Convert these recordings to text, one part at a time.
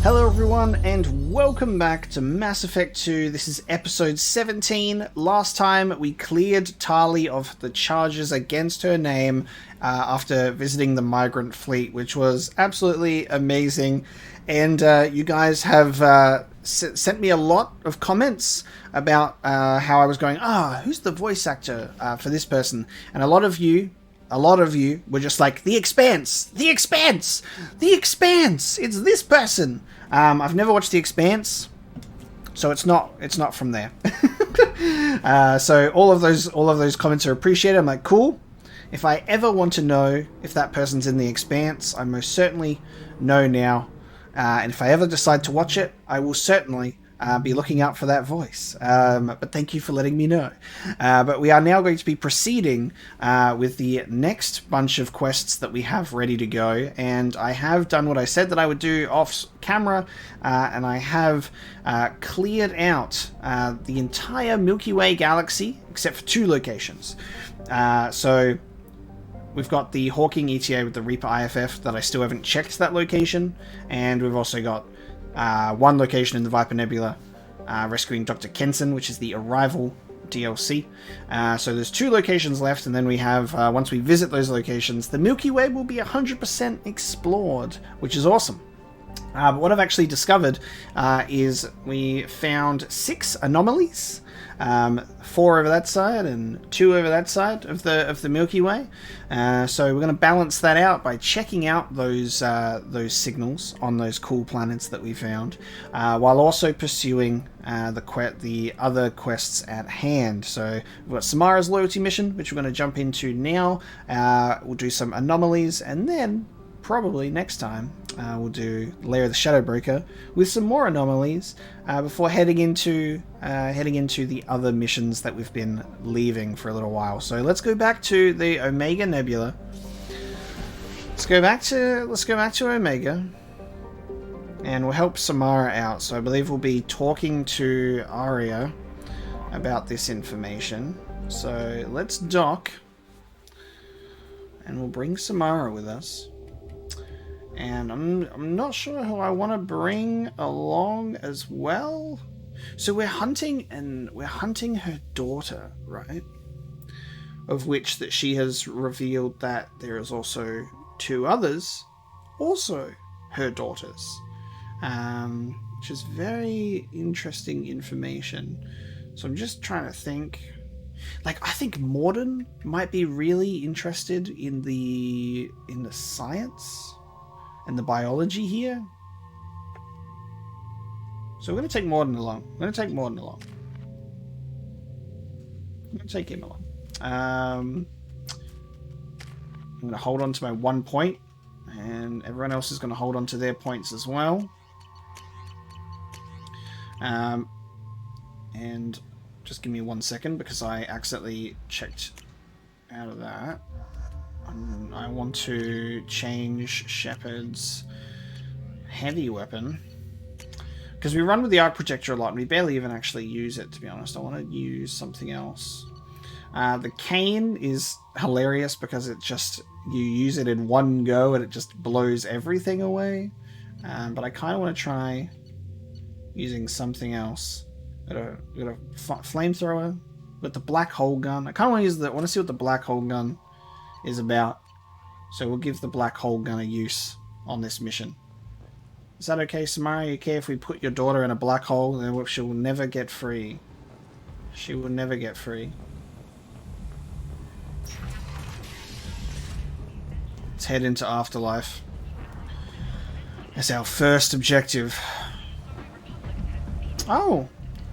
Hello everyone and welcome back to Mass Effect 2. This is episode 17. Last time we cleared Tali of the charges against her name after visiting the migrant fleet, which was absolutely amazing. And you guys have sent me a lot of comments about how I was going, who's the voice actor for this person? And a lot of you were just like, The Expanse! The Expanse! The Expanse! It's this person! I've never watched The Expanse, so it's not from there. So all of those comments are appreciated. I'm like, cool. If I ever want to know if that person's in The Expanse, I most certainly know now. And if I ever decide to watch it, I will certainly be looking out for that voice. But thank you for letting me know. But we are now going to be proceeding with the next bunch of quests that we have ready to go. And I have done what I said that I would do off camera. And I have cleared out the entire Milky Way galaxy, except for 2 locations. So we've got the Hawking ETA with the Reaper IFF that I still haven't checked that location. And we've also got 1 location in the Viper Nebula, rescuing Dr. Kenson, which is the Arrival DLC. So there's 2 locations left, and then we have, once we visit those locations, the Milky Way will be 100% explored, which is awesome. But what I've actually discovered is we found 6 anomalies, 4 over that side and 2 over that side of the Milky Way. So we're going to balance that out by checking out those signals on those cool planets that we found, while also pursuing the other quests at hand. So we've got Samara's loyalty mission, which we're going to jump into now. We'll do some anomalies, and then probably next time we'll do Lair of the Shadowbreaker with some more anomalies before heading into the other missions that we've been leaving for a little while. So let's go back to the Omega Nebula. Let's go back to Omega, and we'll help Samara out. So I believe we'll be talking to Aria about this information. So let's dock, and we'll bring Samara with us. And I'm not sure who I want to bring along as well. So we're hunting her daughter, right? Of which that she has revealed that there is also 2 others, also her daughters, which is very interesting information. So I'm just trying to think. Like, I think Morden might be really interested in the science and the biology here. So we're going to take Morden along. I'm going to take him along. I'm going to hold on to my 1 point, and everyone else is going to hold on to their points as well. And just give me 1 second, because I accidentally checked out of that. I want to change Shepard's heavy weapon, because we run with the arc projector a lot and we barely even actually use it, to be honest. I want to use something else. The cane is hilarious because it just, you use it in one go and it just blows everything away. But I kind of want to try using something else. Got a flamethrower with the black hole gun. I kind of want to see what the black hole gun is about. So we'll give the black hole gun a use on this mission. Is that okay, Samara? You care if we put your daughter in a black hole? Then she will never get free. She will never get free. Let's head into Afterlife. That's our first objective. Oh!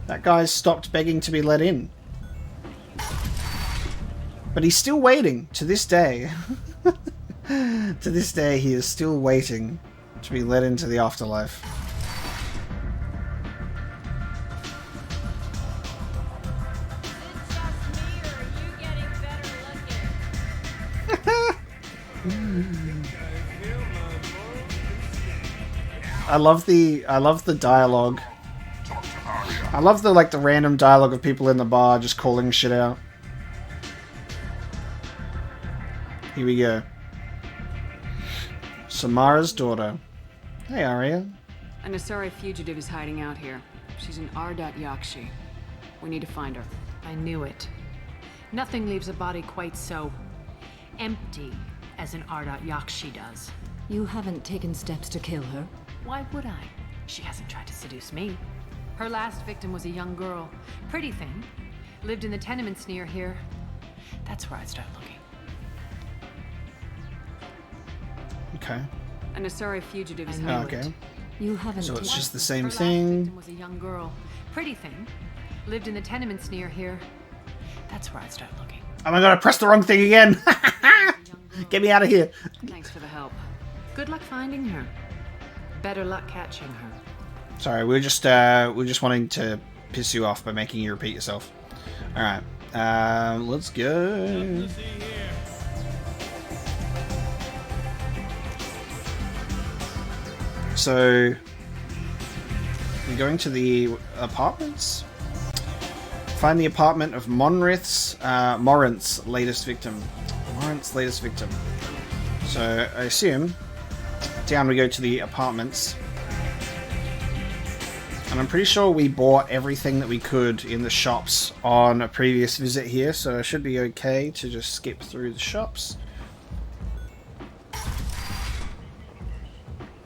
That guy's stopped begging to be let in. But he's still waiting, to this day. To this day, he is still waiting to be let into the Afterlife. I love the dialogue. I love the random dialogue of people in the bar just calling shit out. Here we go. Samara's daughter. Hey, Arya. An Asari fugitive is hiding out here. She's an Ardat Yakshi. We need to find her. I knew it. Nothing leaves a body quite so empty as an Ardat Yakshi does. You haven't taken steps to kill her? Why would I? She hasn't tried to seduce me. Her last victim was a young girl. Pretty thing. Lived in the tenements near here. That's where I'd start looking. Okay. An Asari fugitive is hiding. Okay. You haven't. So it's just the same Her last thing. victim was a young girl. Pretty thing. Lived in the tenements near here. That's where I'd start looking. Oh my god, I pressed the wrong thing again. Get me out of here. Thanks for the help. Good luck finding her. Better luck catching her. Sorry, we're just wanting to piss you off by making you repeat yourself. All right, let's go. So we're going to the apartments. Find the apartment of Morinth's latest victim. Morinth's latest victim. So I assume down we go to the apartments. And I'm pretty sure we bought everything that we could in the shops on a previous visit here, so I should be okay to just skip through the shops.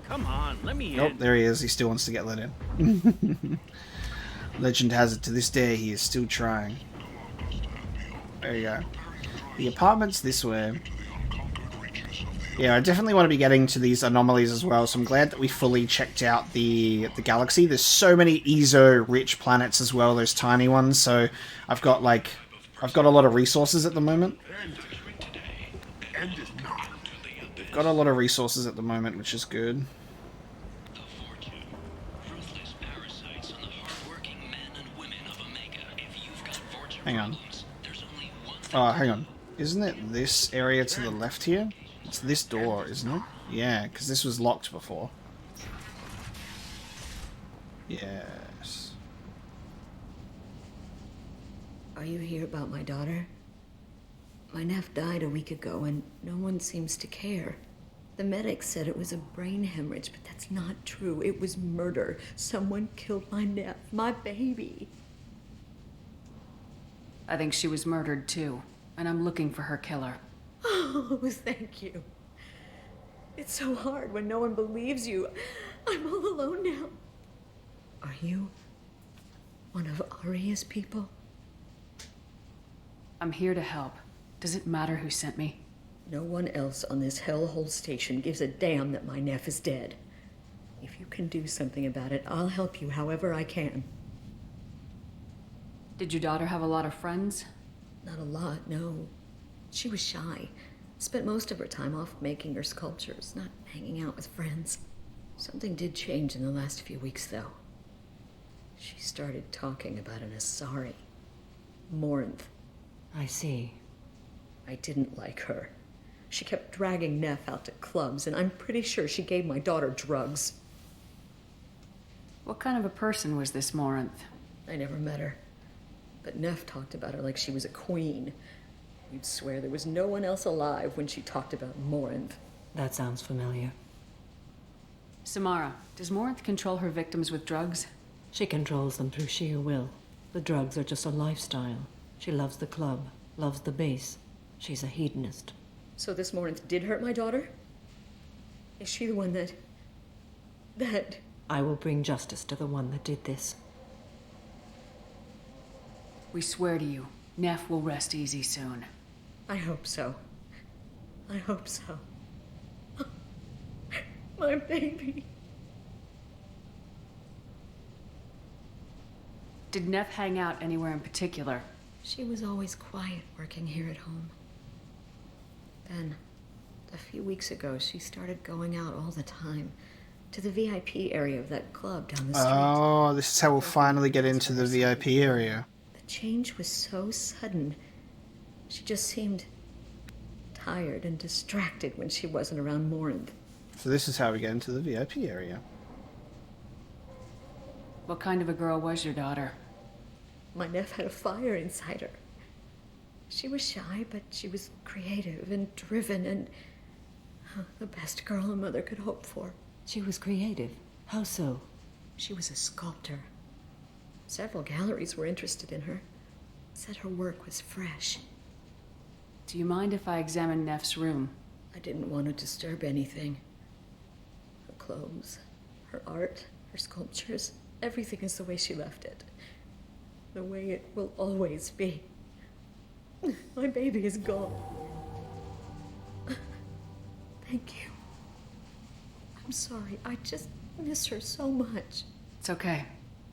Come on, let me in. Oh, there he is. He still wants to get let in. Legend has it, to this day, he is still trying. There you go. The apartment's this way. Yeah, I definitely want to be getting to these anomalies as well, so I'm glad that we fully checked out the galaxy. There's so many ESO-rich planets as well, those tiny ones, so I've got a lot of resources at the moment. Got a lot of resources at the moment, which is good. Hang on. Oh, hang on. Isn't it this area to the left here? It's this door, isn't it? Yeah, because this was locked before. Yes. Are you here about my daughter? My nephew died a week ago and no one seems to care. The medics said it was a brain hemorrhage, but that's not true. It was murder. Someone killed my nephew, my baby. I think she was murdered too, and I'm looking for her killer. Oh, thank you. It's so hard when no one believes you. I'm all alone now. Are you one of Aria's people? I'm here to help. Does it matter who sent me? No one else on this hellhole station gives a damn that my nephew is dead. If you can do something about it, I'll help you however I can. Did your daughter have a lot of friends? Not a lot, no. She was shy. Spent most of her time off making her sculptures, not hanging out with friends. Something did change in the last few weeks, though. She started talking about an Asari. Morinth. I see. I didn't like her. She kept dragging Neff out to clubs, and I'm pretty sure she gave my daughter drugs. What kind of a person was this Morinth? I never met her. But Neff talked about her like she was a queen. You'd swear there was no one else alive when she talked about Morinth. That sounds familiar. Samara, does Morinth control her victims with drugs? She controls them through sheer will. The drugs are just a lifestyle. She loves the club, loves the base. She's a hedonist. So this Morinth did hurt my daughter? Is she the one that... I will bring justice to the one that did this. We swear to you, Neff will rest easy soon. I hope so. I hope so. My baby. Did Neff hang out anywhere in particular? She was always quiet working here at home. Then, a few weeks ago, she started going out all the time. To the VIP area of that club down the street. Oh, this is how we'll finally get into the VIP area. The change was so sudden. She just seemed tired and distracted when she wasn't around Morinth. So this is how we get into the VIP area. What kind of a girl was your daughter? My nephew had a fire inside her. She was shy, but she was creative and driven and the best girl a mother could hope for. She was creative. How so? She was a sculptor. Several galleries were interested in her. Said her work was fresh. Do you mind if I examine Neff's room? I didn't want to disturb anything. Her clothes, her art, her sculptures, everything is the way she left it. The way it will always be. My baby is gone. Thank you. I'm sorry, I just miss her so much. It's okay.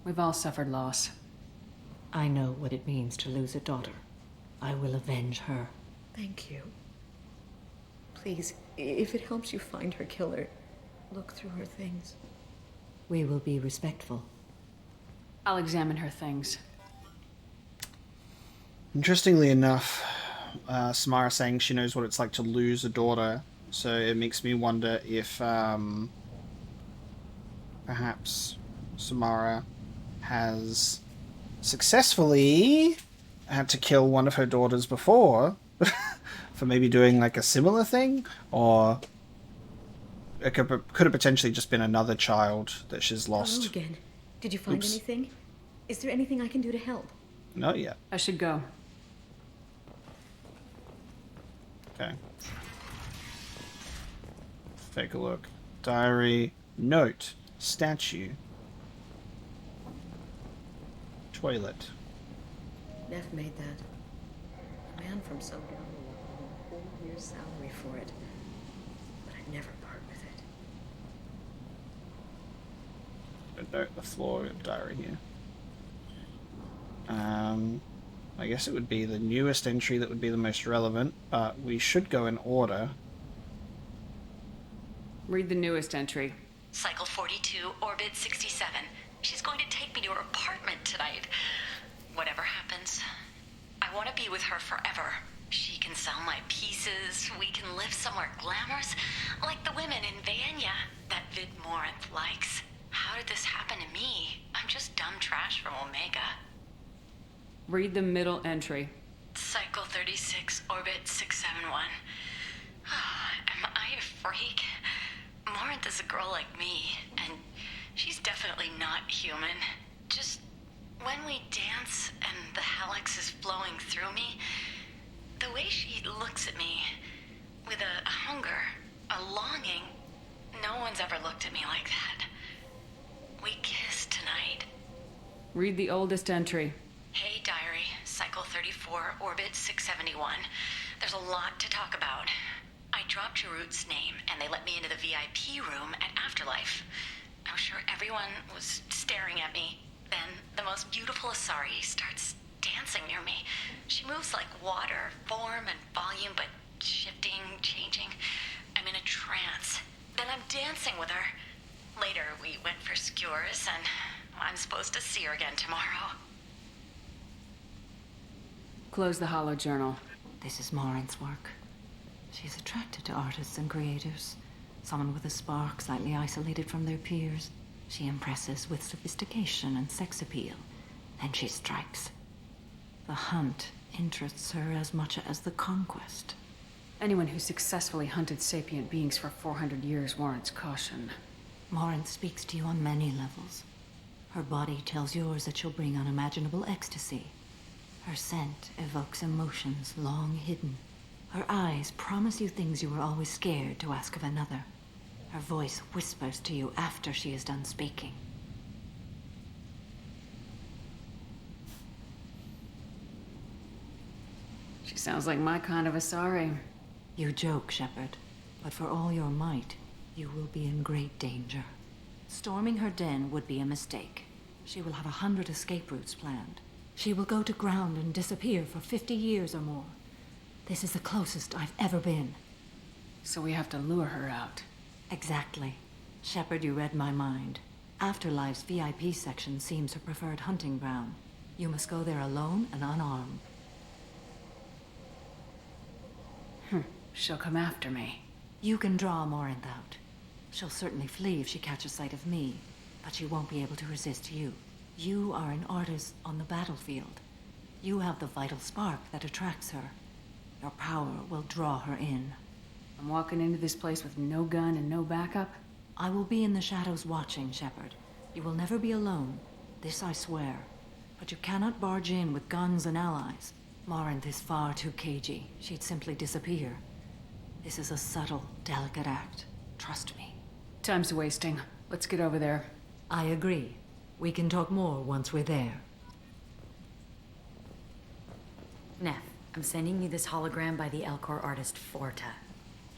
We've all suffered loss. I know what it means to lose a daughter. I will avenge her. Thank you. Please, if it helps you find her killer, look through her things. We will be respectful. I'll examine her things. Interestingly enough, Samara saying she knows what it's like to lose a daughter, so it makes me wonder if perhaps Samara has successfully had to kill one of her daughters before for maybe doing like a similar thing, or it could have potentially just been another child that she's lost. Hello again. Did you find Oops. anything? Is there anything I can do to help? Not yet. I should go. Okay. Take a look. Diary, note, statue, toilet. Neff made that. A man from some gallery will pay a whole year's salary for it. But I'd never part with it. A note, the floor of diary here. I guess it would be the newest entry that would be the most relevant, but we should go in order. Read the newest entry. Cycle 42, Orbit 67. She's going to take me to her apartment tonight. Whatever happens, I want to be with her forever. She can sell my pieces. We can live somewhere glamorous, like the women in Vanya that Vid Morinth likes. How did this happen to me? I'm just dumb trash from Omega. Read the middle entry. Cycle 36, Orbit 671. Am I a freak? Morinth is a girl like me, and she's definitely not human. Just when we dance and the helix is flowing through me, the way she looks at me with a hunger, a longing, no one's ever looked at me like that. We kissed tonight. Read the oldest entry. Hey, diary, Cycle 34, Orbit 671. There's a lot to talk about. I dropped Jarut's name, and they let me into the VIP room at Afterlife. I'm sure everyone was staring at me. Then the most beautiful Asari starts dancing near me. She moves like water, form and volume, but shifting, changing. I'm in a trance. Then I'm dancing with her. Later, we went for skewers, and I'm supposed to see her again tomorrow. Close the hollow journal. This is Morinth's work. She's attracted to artists and creators. Someone with a spark, slightly isolated from their peers. She impresses with sophistication and sex appeal. Then she strikes. The hunt interests her as much as the conquest. Anyone who successfully hunted sapient beings for 400 years warrants caution. Morinth speaks to you on many levels. Her body tells yours that she'll bring unimaginable ecstasy. Her scent evokes emotions long hidden. Her eyes promise you things you were always scared to ask of another. Her voice whispers to you after she is done speaking. She sounds like my kind of Asari. You joke, Shepard, but for all your might, you will be in great danger. Storming her den would be a mistake. She will have 100 escape routes planned. She will go to ground and disappear for 50 years or more. This is the closest I've ever been. So we have to lure her out. Exactly. Shepard, you read my mind. Afterlife's VIP section seems her preferred hunting ground. You must go there alone and unarmed. She'll come after me. You can draw Morinth out. She'll certainly flee if she catches sight of me, but she won't be able to resist you. You are an artist on the battlefield. You have the vital spark that attracts her. Your power will draw her in. I'm walking into this place with no gun and no backup. I will be in the shadows watching, Shepard. You will never be alone. This I swear. But you cannot barge in with guns and allies. Morinth is far too cagey. She'd simply disappear. This is a subtle, delicate act. Trust me. Time's wasting. Let's get over there. I agree. We can talk more once we're there. Neff, I'm sending you this hologram by the Elcor artist Forta.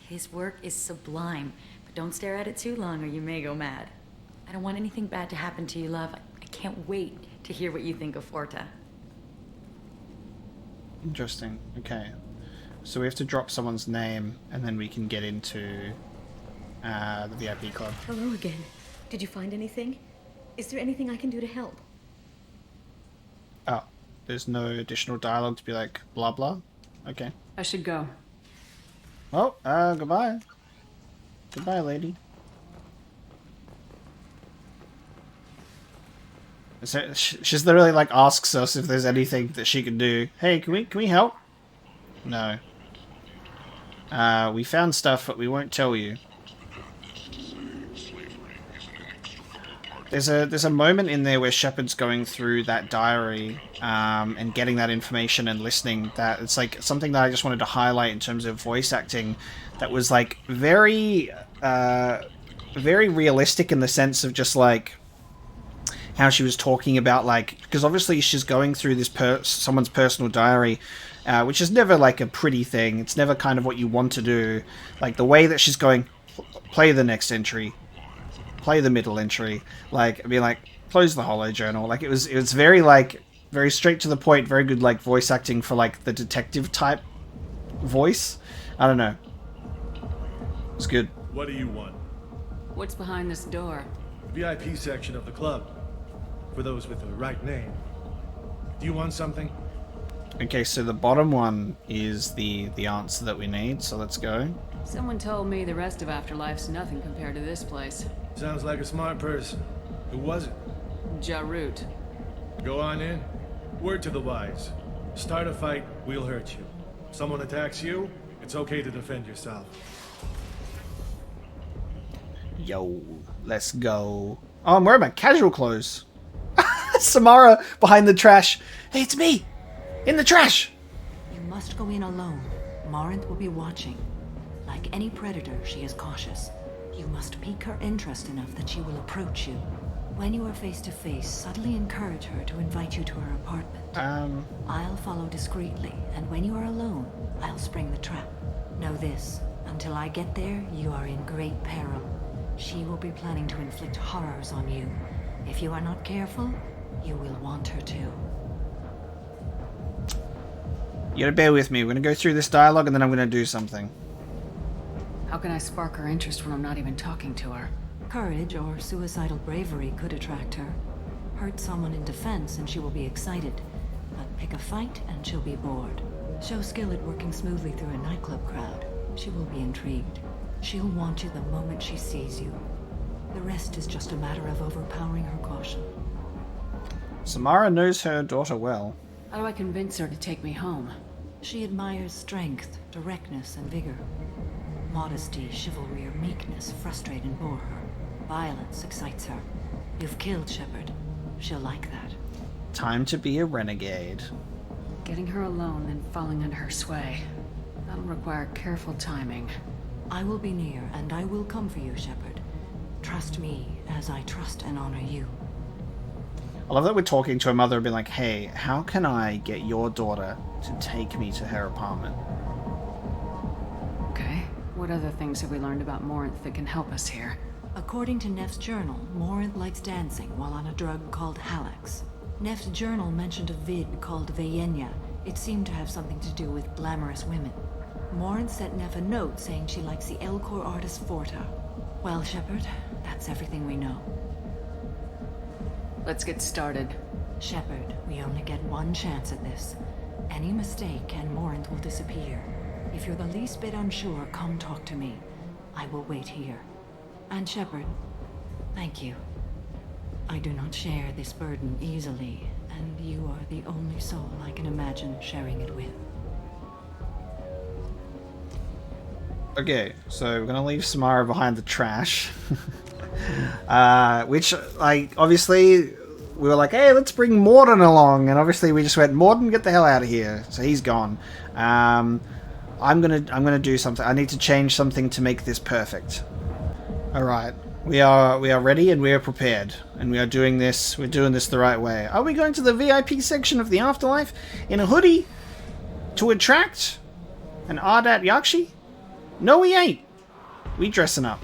His work is sublime, but don't stare at it too long or you may go mad. I don't want anything bad to happen to you, love. I can't wait to hear what you think of Forta. Interesting. Okay. So we have to drop someone's name, and then we can get into the VIP club. Hello again. Did you find anything? Is there anything I can do to help? Oh, there's no additional dialogue to be like, blah blah? Okay. I should go. Well, goodbye. Goodbye, lady. So she's literally like asks us if there's anything that she can do. Hey, can we help? No. We found stuff, but we won't tell you. There's a moment in there where Shepard's going through that diary and getting that information and listening. That it's like something that I just wanted to highlight in terms of voice acting. That was like very realistic in the sense of just like how she was talking about, like, because obviously she's going through this someone's personal diary, which is never like a pretty thing. It's never kind of what you want to do. Like the way that she's going, play the next entry, play the middle entry, like I mean, like close the holo journal. Like it was very like very straight to the point, very good like voice acting for like the detective type voice. I don't know. It's good. What do you want? What's behind this door? VIP section of the club. For those with the right name. Do you want something? Okay, so the bottom one is the answer that we need, so let's go. Someone told me the rest of Afterlife's nothing compared to this place. Sounds like a smart person. Who was it? Jarut. Go on in. Word to the wise. Start a fight, we'll hurt you. Someone attacks you, it's okay to defend yourself. Yo, let's go. Oh, I'm wearing my casual clothes. Samara behind the trash. Hey, it's me! In the trash! You must go in alone. Morinth will be watching. Like any predator, she is cautious. You must pique her interest enough that she will approach you. When you are face to face, subtly encourage her to invite you to her apartment. I'll follow discreetly, and when you are alone, I'll spring the trap. Know this, until I get there, you are in great peril. She will be planning to inflict horrors on you. If you are not careful, you will want her to. You gotta bear with me. We're gonna go through this dialogue and then I'm gonna do something. How can I spark her interest when I'm not even talking to her? Courage or suicidal bravery could attract her. Hurt someone in defense and she will be excited. But pick a fight and she'll be bored. Show skill at working smoothly through a nightclub crowd. She will be intrigued. She'll want you the moment she sees you. The rest is just a matter of overpowering her caution. Samara knows her daughter well. How do I convince her to take me home? She admires strength, directness, and vigor. Modesty, chivalry, or meekness frustrate and bore her. Violence excites her. You've killed Shepard. She'll like that. Time to be a renegade. Getting her alone and falling under her sway. That'll require careful timing. I will be near, and I will come for you, Shepard. Trust me as I trust and honor you. I love that we're talking to her mother and being like, hey, how can I get your daughter to take me to her apartment? Okay. What other things have we learned about Morinth that can help us here? According to Neff's journal, Morinth likes dancing while on a drug called Halax. Neff's journal mentioned a vid called Vayenya. It seemed to have something to do with glamorous women. Morinth sent Neff a note saying she likes the Elcor artist Forta. Well, Shepard, that's everything we know. Let's get started. Shepard, we only get one chance at this. Any mistake and Morinth will disappear. If you're the least bit unsure, come talk to me. I will wait here. And Shepard, thank you. I do not share this burden easily, and you are the only soul I can imagine sharing it with. Okay, so we're gonna leave Samara behind the trash. Which, like, obviously, we were like, hey, let's bring Morden along. And obviously we just went, Morden, get the hell out of here. So he's gone. I'm gonna do something. I need to change something to make this perfect. Alright. We are ready and we are prepared. And we are doing this. We're doing this the right way. Are we going to the VIP section of the afterlife in a hoodie to attract an Ardat Yakshi? No, we ain't. We dressing up.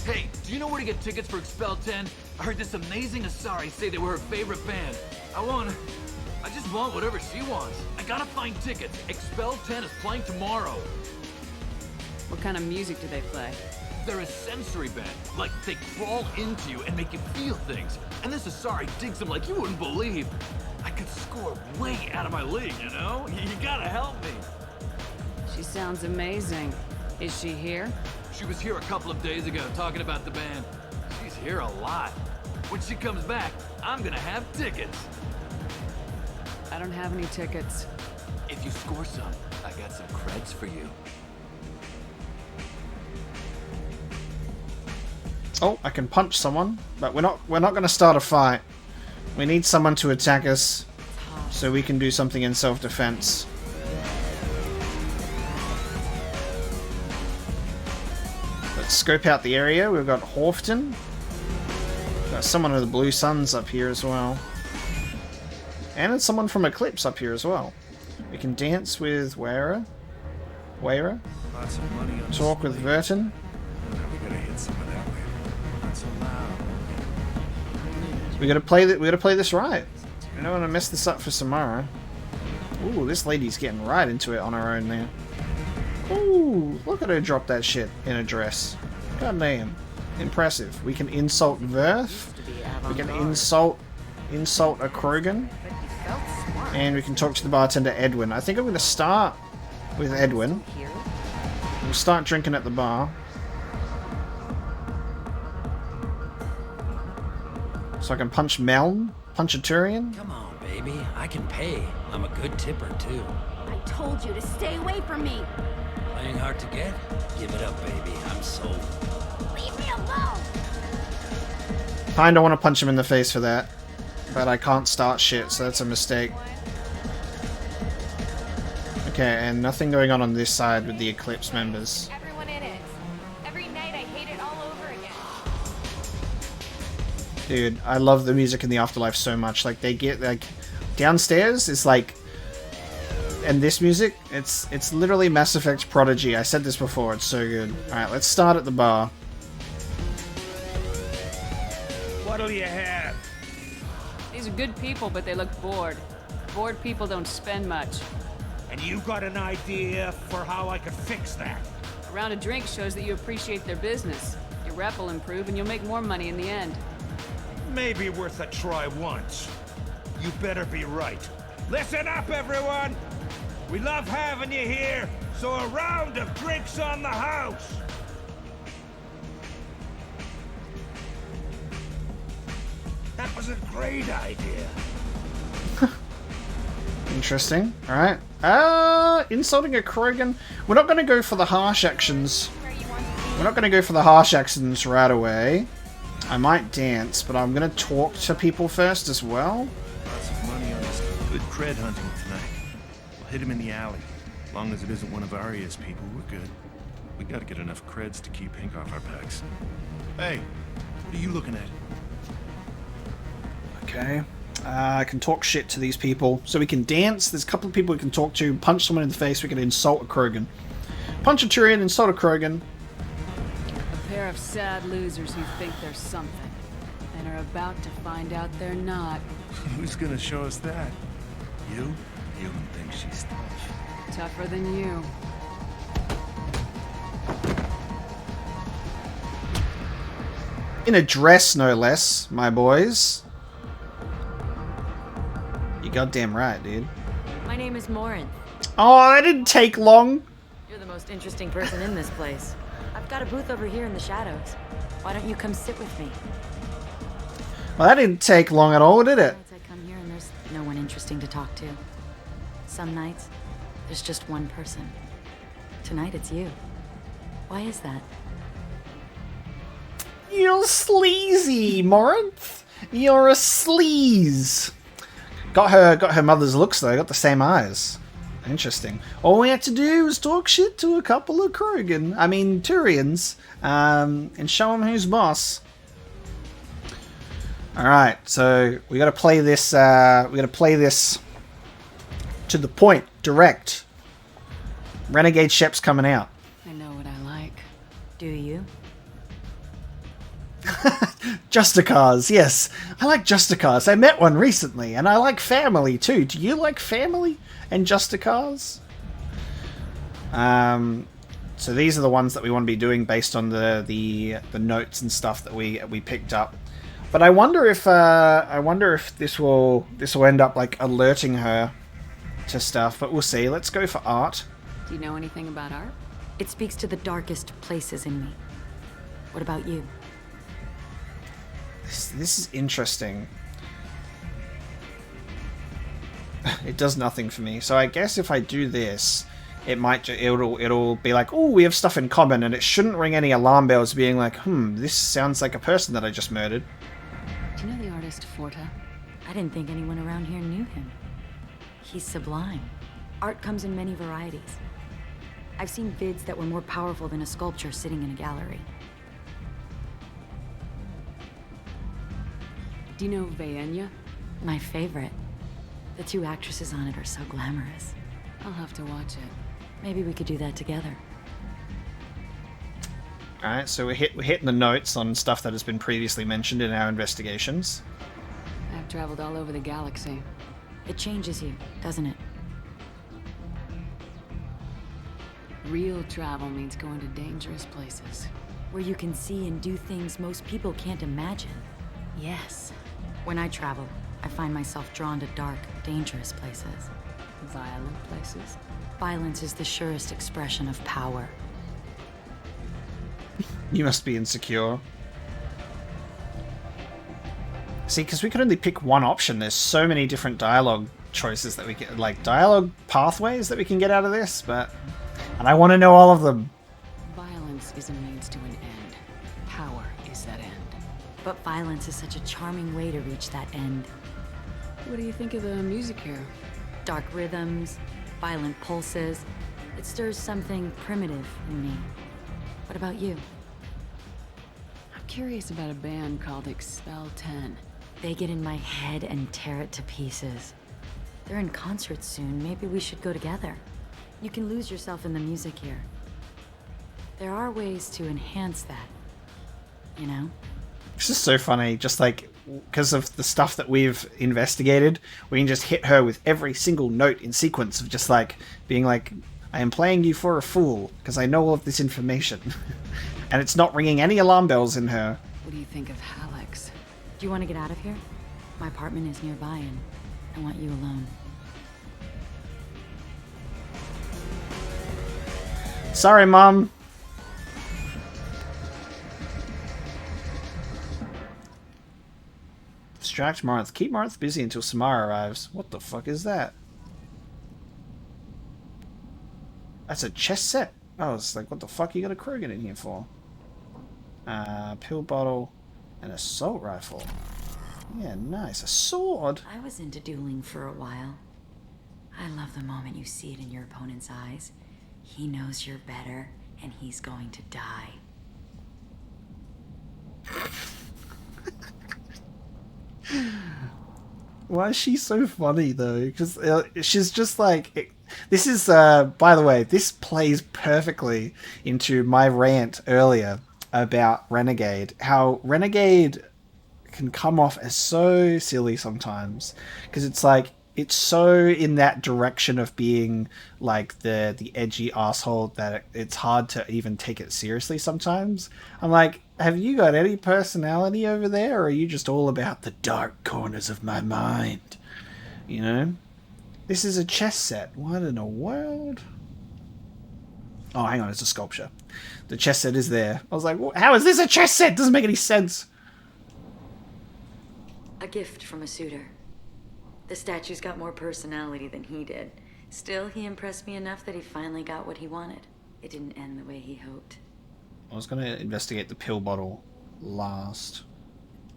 Hey, do you know where to get tickets for Expel 10? I heard this amazing Asari say they were her favorite band. I just want whatever she wants. I gotta find tickets. Expel 10 is playing tomorrow. What kind of music do they play? They're a sensory band. Like, they crawl into you and make you feel things. And this Asari digs them like you wouldn't believe. I could score way out of my league, you know? You gotta help me. She sounds amazing. Is she here? She was here a couple of days ago talking about the band. She's here a lot. When she comes back, I'm gonna have tickets. I don't have any tickets. If you score some, I got some creds for you. Oh, I can punch someone, but we're not going to start a fight. We need someone to attack us so we can do something in self-defense. Let's scope out the area. We've got Horfton. Got someone with the blue suns up here as well. And it's someone from Eclipse up here as well. We can dance with Waira. Talk with Verton. We gotta play this right. We don't want to mess this up for Samara. Ooh, this lady's getting right into it on her own there. Ooh, look at her drop that shit in a dress. God damn. Impressive. We can insult Verth. We can insult a Krogan. And we can talk to the bartender Edwin. I think I'm gonna start with Edwin. We'll start drinking at the bar. So I can punch Meln, punch a Turian. Come on, baby. I can pay. I'm a good tipper, too. I told you to stay away from me. Playing hard to get? Give it up, baby. I'm sold. Leave me alone. Kinda want to punch him in the face for that. But I can't start shit, so that's a mistake. Okay, and nothing going on this side with the Eclipse members. Everyone in it. Every night I hate it all over again. Dude, I love the music in the Afterlife so much. Like, they get, like, downstairs is like, and this music, it's literally Mass Effect Prodigy. I said this before, it's so good. Alright, let's start at the bar. What'll you have? These are good people, but they look bored. Bored people don't spend much. And you got an idea for how I could fix that? A round of drinks shows that you appreciate their business. Your rep will improve and you'll make more money in the end. Maybe worth a try once. You better be right. Listen up, everyone! We love having you here, so a round of drinks on the house! That was a great idea. Interesting. Alright. Insulting a Krogan. We're not going to go for the harsh actions. We're not going to go for the harsh actions right away. I might dance, but I'm going to talk to people first as well. Lots of money on this good cred hunting tonight. We'll hit him in the alley. As long as it isn't one of Arya's people, we're good. We gotta get enough creds to keep Pink off our backs. Hey, what are you looking at? Okay. I can talk shit to these people. So we can dance. There's a couple of people we can talk to. Punch someone in the face. We can insult a Krogan. Punch a Turian, insult a Krogan. A pair of sad losers who think they're something, and are about to find out they're not. Who's gonna show us that? You? You don't think she's tough? Tougher than you. In a dress, no less, my boys. You goddamn right, dude. My name is Morin. Oh, that didn't take long. You're the most interesting person in this place. I've got a booth over here in the shadows. Why don't you come sit with me? Well, that didn't take long at all, did it? Nights I come here and there's no one interesting to talk to. Some nights, there's just one person. Tonight it's you. Why is that? You're sleazy, Morinth. You're a sleaze. Got her mother's looks though. Got the same eyes. Interesting. All we had to do was talk shit to a couple of Turians, and show them who's boss. All right, so we got to play this. We got to play this to the point, direct. Renegade Shep's coming out. I know what I like. Do you? Justicars, yes. I like Justicars. I met one recently, and I like Family too. Do you like Family and Justicars? So these are the ones that we want to be doing based on the notes and stuff that we picked up. But I wonder if this will end up like alerting her to stuff. But we'll see. Let's go for art. Do you know anything about art? It speaks to the darkest places in me. What about you? This is interesting. It does nothing for me. So I guess if I do this, it'll be like, oh, we have stuff in common, and it shouldn't ring any alarm bells being like, this sounds like a person that I just murdered. Do you know the artist Forta? I didn't think anyone around here knew him. He's sublime. Art comes in many varieties. I've seen vids that were more powerful than a sculpture sitting in a gallery. Do you know Vaenya? My favorite. The two actresses on it are so glamorous. I'll have to watch it. Maybe we could do that together. Alright, so we're hitting the notes on stuff that has been previously mentioned in our investigations. I've traveled all over the galaxy. It changes you, doesn't it? Real travel means going to dangerous places. Where you can see and do things most people can't imagine. Yes. When I travel, I find myself drawn to dark, dangerous places. Violent places? Violence is the surest expression of power. You must be insecure. See, because we could only pick one option. There's so many different dialogue choices that we can, like dialogue pathways that we can get out of this, and I want to know all of them. Violence is a means to an end. Power is that end. But violence is such a charming way to reach that end. What do you think of the music here? Dark rhythms, violent pulses. It stirs something primitive in me. What about you? I'm curious about a band called Expel 10. They get in my head and tear it to pieces. They're in concert soon. Maybe we should go together. You can lose yourself in the music here. There are ways to enhance that, you know? It's just so funny, just like, because of the stuff that we've investigated, we can just hit her with every single note in sequence of just like, being like, I am playing you for a fool, because I know all of this information. And it's not ringing any alarm bells in her. What do you think of Hallex? Do you want to get out of here? My apartment is nearby and I want you alone. Sorry, Mom. Distract Marth. Keep Marth busy until Samara arrives. What the fuck is that? That's a chess set. Oh, it's like, what the fuck you got a Krogan in here for? Pill bottle and assault rifle. Yeah, nice. A sword. I was into dueling for a while. I love the moment you see it in your opponent's eyes. He knows you're better, and he's going to die. Why is she so funny, though? Because she's just like... This is, by the way, this plays perfectly into my rant earlier about Renegade. How Renegade can come off as so silly sometimes. Because it's like, it's so in that direction of being like the edgy asshole that it's hard to even take it seriously sometimes. I'm like, have you got any personality over there, or are you just all about the dark corners of my mind? You know? This is a chess set. What in the world? Oh, hang on, it's a sculpture. The chess set is there. I was like, how is this a chess set? Doesn't make any sense. A gift from a suitor. The statue's got more personality than he did. Still, he impressed me enough that he finally got what he wanted. It didn't end the way he hoped. I was going to investigate the pill bottle last.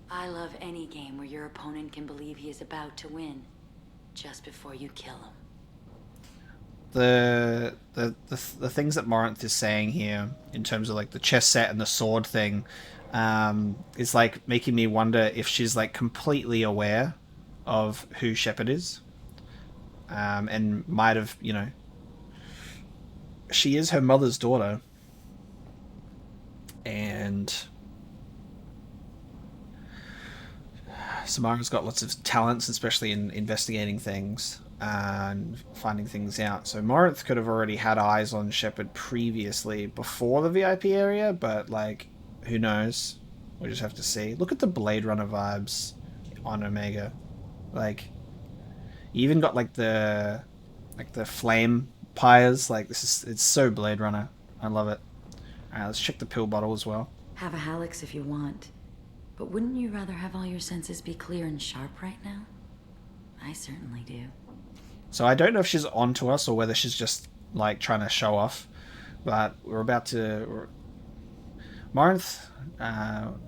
I love any game where your opponent can believe he is about to win, just before you kill him. The things that Morinth is saying here, in terms of like the chess set and the sword thing, is like making me wonder if she's like completely aware of who Shepard is, and might have, you know, she is her mother's daughter, and Samara's got lots of talents, especially in investigating things and finding things out. So Morinth could have already had eyes on Shepard previously before the VIP area, but like, who knows? We'll just have to see. Look at the Blade Runner vibes on Omega. Like, you even got like the flame pyres. Like, it's so Blade Runner. I love it. Alright, let's check the pill bottle as well. Have a Hallex if you want. But wouldn't you rather have all your senses be clear and sharp right now? I certainly do. So I don't know if she's on to us or whether she's just like trying to show off. But we're about to... Morinth,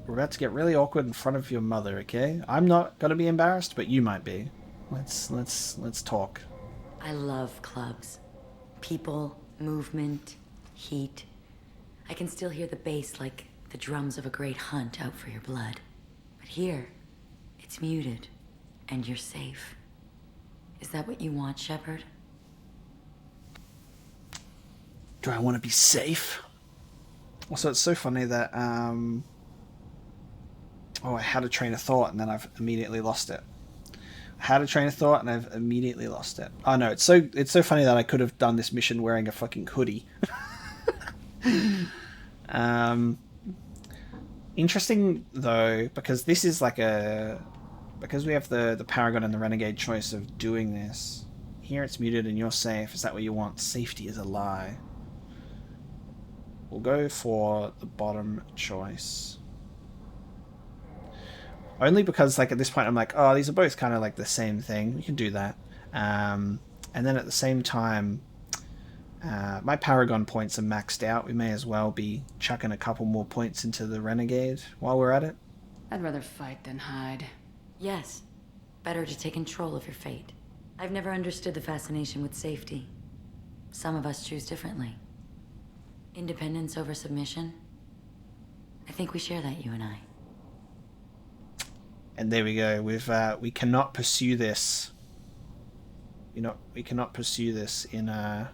we're about to get really awkward in front of your mother, okay? I'm not going to be embarrassed, but you might be. Let's talk. I love clubs. People, movement, heat. I can still hear the bass like the drums of a great hunt out for your blood. But here, it's muted, and you're safe. Is that what you want, Shepard? Do I want to be safe? Also, it's so funny that, I had a train of thought and then I've immediately lost it. I had a train of thought and I've immediately lost it. Oh no, it's so funny that I could have done this mission wearing a fucking hoodie. Interesting though, because this is like because we have the Paragon and the Renegade choice of doing this. Here it's muted and you're safe. Is that what you want? Safety is a lie. We'll go for the bottom choice. Only because, like, at this point I'm like, oh, these are both kind of like the same thing. We can do that. And then at the same time, my Paragon points are maxed out. We may as well be chucking a couple more points into the Renegade while we're at it. I'd rather fight than hide. Yes. Better to take control of your fate. I've never understood the fascination with safety. Some of us choose differently. Independence over submission? I think we share that, you and I. And there we go. We cannot pursue this. We cannot pursue this in a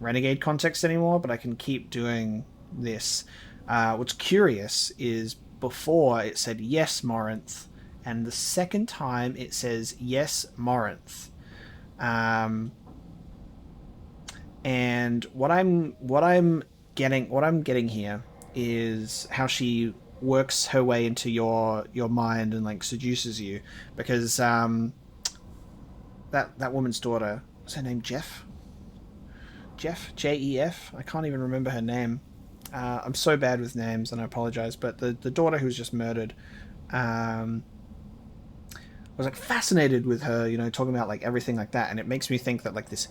Renegade context anymore, but I can keep doing this. What's curious is before it said yes, Morinth, and the second time it says yes, Morinth. And what I'm getting here is how she works her way into your mind and like seduces you, because that woman's daughter, what's her name? Jeff, Jef. I can't even remember her name. I'm so bad with names and I apologize, but the daughter who was just murdered, was like fascinated with her, talking about like everything like that, and it makes me think that like this,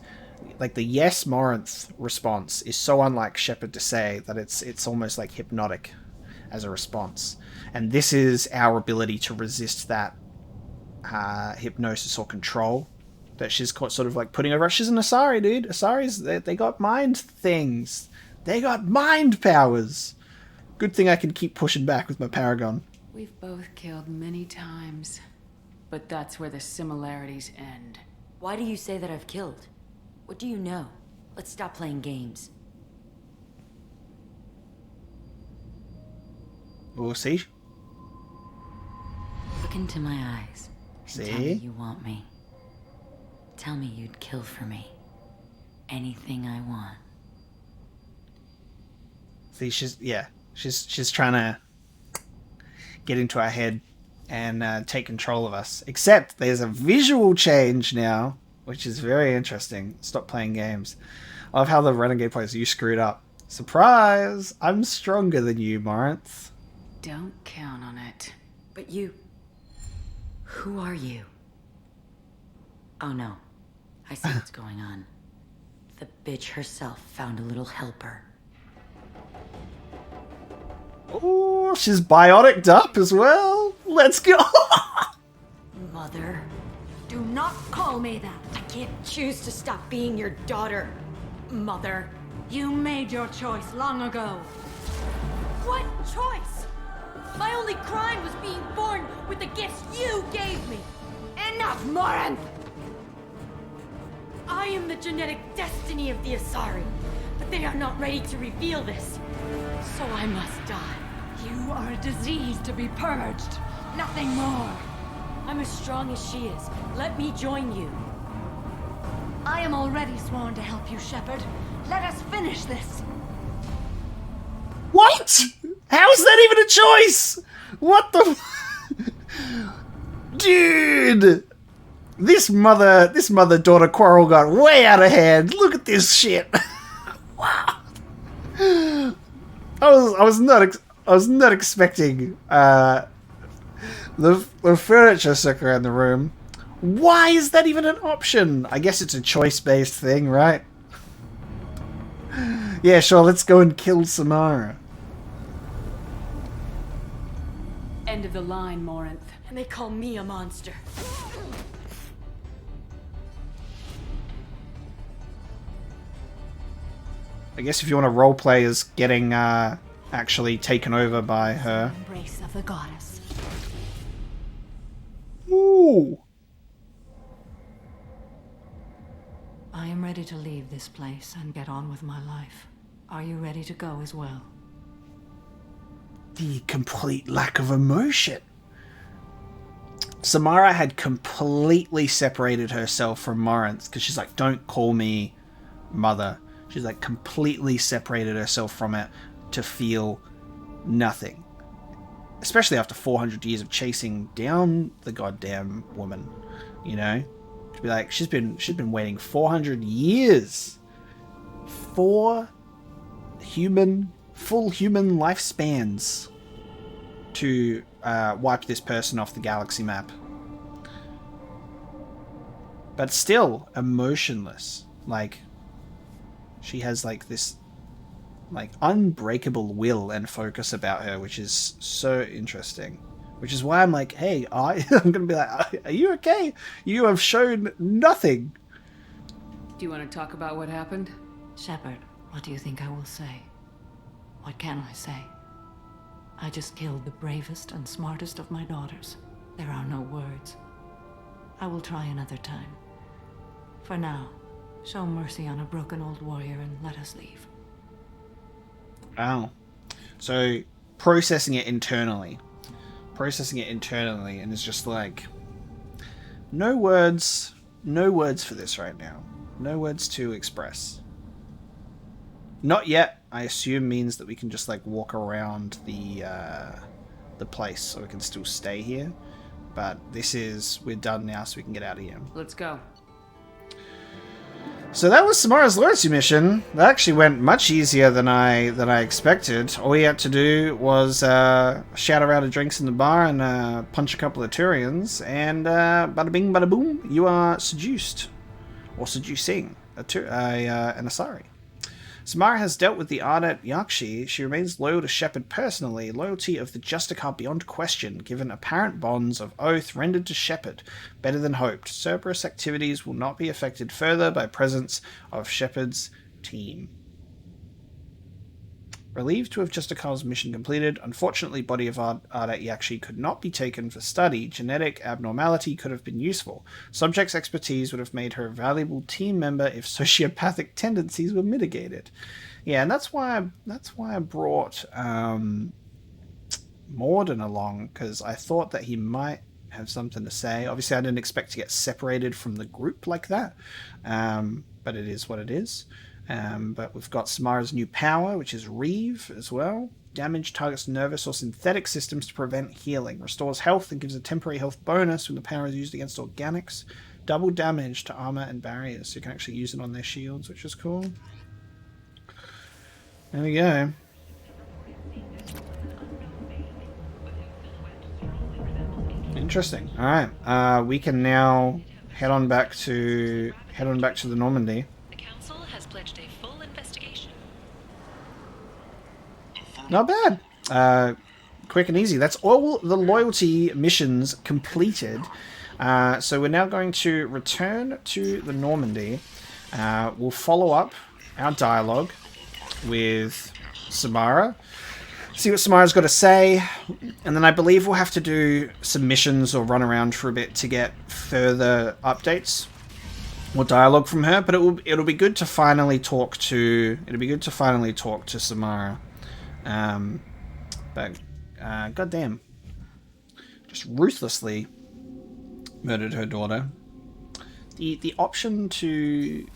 like the yes Morinth response is so unlike Shepard to say that it's almost like hypnotic as a response, and this is our ability to resist that hypnosis or control that she's sort of like putting over. She's an Asari, dude. Asaris, they got mind things. They got mind powers. Good thing I can keep pushing back with my Paragon. We've both killed many times, but that's where the similarities end. Why do you say that I've killed? What do you know? Let's stop playing games. We'll see. Look into my eyes. And tell me you want me. Tell me you'd kill for me. Anything I want. See, she's trying to get into our head and take control of us. Except there's a visual change now, which is very interesting. Stop playing games. I love how the Renegade plays. You screwed up. Surprise! I'm stronger than you, Morinth. Don't count on it. But you... Who are you? Oh no. I see what's going on. The bitch herself found a little helper. Oh, she's biotic up as well. Let's go. Mother, do not call me that. I can't choose to stop being your daughter. Mother, you made your choice long ago. What choice? My only crime was being born with the gifts you gave me. Enough, Morin! I am the genetic destiny of the Asari, but they are not ready to reveal this. So I must die. You are a disease to be purged. Nothing more. I'm as strong as she is. Let me join you. I am already sworn to help you, Shepard. Let us finish this. What? How is that even a choice? What the? Dude, this mother-daughter quarrel got way out of hand. Look at this shit. Wow. I was not expecting the furniture stuck around the room. Why is that even an option? I guess it's a choice-based thing, right? Yeah, sure. Let's go and kill Samara. End of the line, Morinth. And they call me a monster. I guess if you want to roleplay as getting actually taken over by her. Embrace of the goddess. Ooh. I am ready to leave this place and get on with my life. Are you ready to go as well? The complete lack of emotion. Samara had completely separated herself from Morinth because she's like, don't call me mother. She's like completely separated herself from it to feel nothing. Especially after 400 years of chasing down the goddamn woman, you know? To be like, she's been waiting 400 years for full human lifespans to wipe this person off the galaxy map. But still emotionless. Like, she has like this like unbreakable will and focus about her, which is so interesting. Which is why I'm like, hey, I'm gonna be like, are you okay? You have shown nothing. Do you want to talk about what happened? Shepard, what do you think I will say? What can I say? I just killed the bravest and smartest of my daughters. There are no words. I will try another time. For now, show mercy on a broken old warrior and let us leave. Oh. So, processing it internally, and it's just like, no words for this right now. No words to express. Not yet, I assume means that we can just like walk around the place, so we can still stay here. But we're done now, so we can get out of here. Let's go. So that was Samara's loyalty mission. That actually went much easier than I expected. All we had to do was shout around of drinks in the bar and punch a couple of Turians, and bada bing, bada boom, you are seduced. Or seducing an Asari. Samara has dealt with the Ardat Yakshi. She remains loyal to Shepard personally. Loyalty of the Justicar beyond question, given apparent bonds of oath rendered to Shepard. Better than hoped. Cerberus activities will not be affected further by presence of Shepard's team. Relieved to have Justicar's mission completed, unfortunately body of Ardat Yakshi could not be taken for study. Genetic abnormality could have been useful. Subject's expertise would have made her a valuable team member if sociopathic tendencies were mitigated. Yeah, and that's why I brought Morden along, because I thought that he might have something to say. Obviously, I didn't expect to get separated from the group like that, but it is what it is. But we've got Samara's new power, which is Reeve as well. Damage targets nervous or synthetic systems to prevent healing. Restores health and gives a temporary health bonus when the power is used against organics. Double damage to armor and barriers, so you can actually use it on their shields, which is cool. There we go. Interesting. All right, we can now head on back to the Normandy. Pledged a full investigation. Not bad. quick and easy. That's all the loyalty missions completed. So we're now going to return to the Normandy. We'll follow up our dialogue with Samara. See what Samara's got to say. And then I believe we'll have to do some missions or run around for a bit to get further updates or dialogue from her. But it'll be good to finally talk to Samara. But goddamn, just ruthlessly murdered her daughter. The option to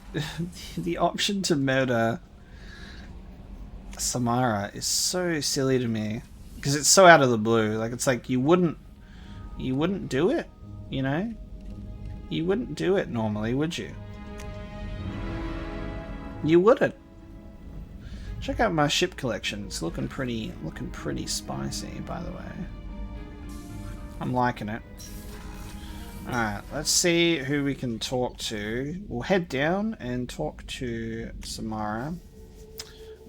murder Samara is so silly to me because it's so out of the blue. Like, it's like you wouldn't do it, you know? You wouldn't do it normally, would you? You wouldn't. Check out my ship collection. It's looking pretty spicy, by the way. I'm liking it. Alright, let's see who we can talk to. We'll head down and talk to Samara.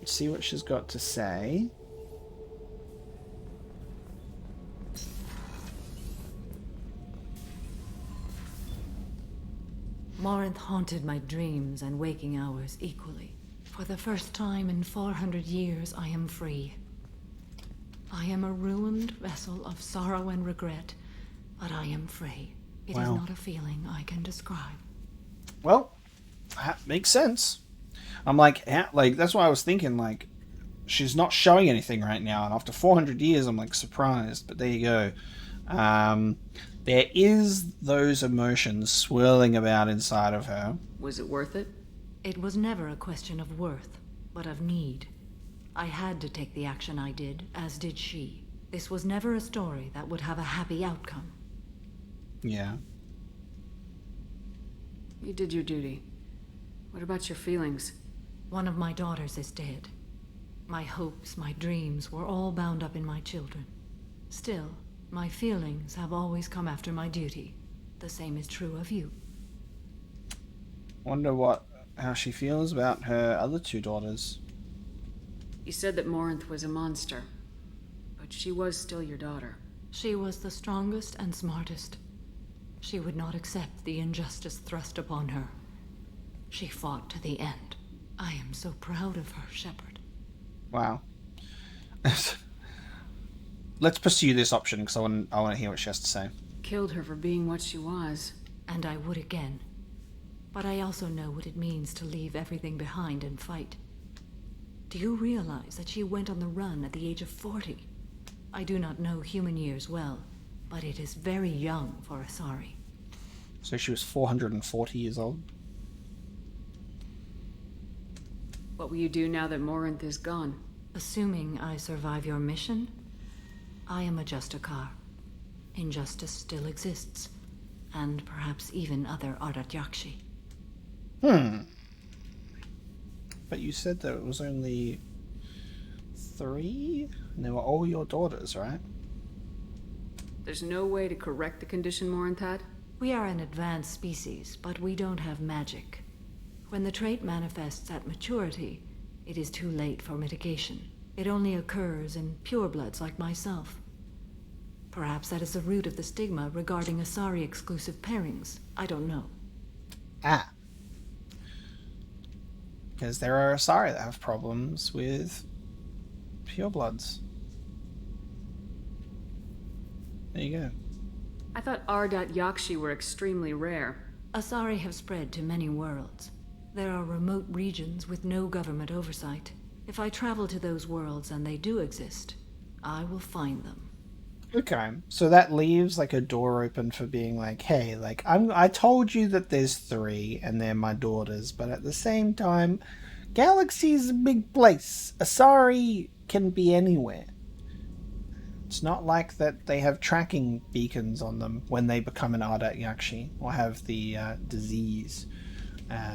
See what she's got to say. Morinth haunted my dreams and waking hours equally. For the first time in 400 years, I am free. I am a ruined vessel of sorrow and regret, but I am free. It is not a feeling I can describe. Well, that makes sense. I'm like, that's why I was thinking, like, she's not showing anything right now, and after 400 years, I'm like surprised. But there you go. There is those emotions swirling about inside of her. Was it worth it? It was never a question of worth, but of need. I had to take the action I did, as did she. This was never a story that would have a happy outcome. Yeah. You did your duty. What about your feelings? One of my daughters is dead. My hopes, my dreams were all bound up in my children. Still, my feelings have always come after my duty. The same is true of you. Wonder how she feels about her other two daughters. You said that Morinth was a monster, but she was still your daughter. She was the strongest and smartest. She would not accept the injustice thrust upon her. She fought to the end. I am so proud of her, Shepard. Wow. Let's pursue this option because I want to hear what she has to say. Killed her for being what she was. And I would again. But I also know what it means to leave everything behind and fight. Do you realize that she went on the run at the age of 40? I do not know human years well, but it is very young for Asari. So she was 440 years old? What will you do now that Morinth is gone? Assuming I survive your mission, I am a Justicar. Injustice still exists, and perhaps even other Ardat Yakshi. But you said that it was only 3? And they were all your daughters, right? There's no way to correct the condition Morinth had? We are an advanced species, but we don't have magic. When the trait manifests at maturity, it is too late for mitigation. It only occurs in purebloods like myself. Perhaps that is the root of the stigma regarding Asari-exclusive pairings. I don't know. Ah. Because there are Asari that have problems with purebloods. There you go. I thought Ardat Yakshi were extremely rare. Asari have spread to many worlds. There are remote regions with no government oversight. If I travel to those worlds and they do exist, I will find them. Okay, so that leaves like a door open for being like, hey, like I told you that there's 3 and they're my daughters, but at the same time, Galaxy's a big place. Asari can be anywhere. It's not like that they have tracking beacons on them when they become an Ardat Yakshi or have the disease.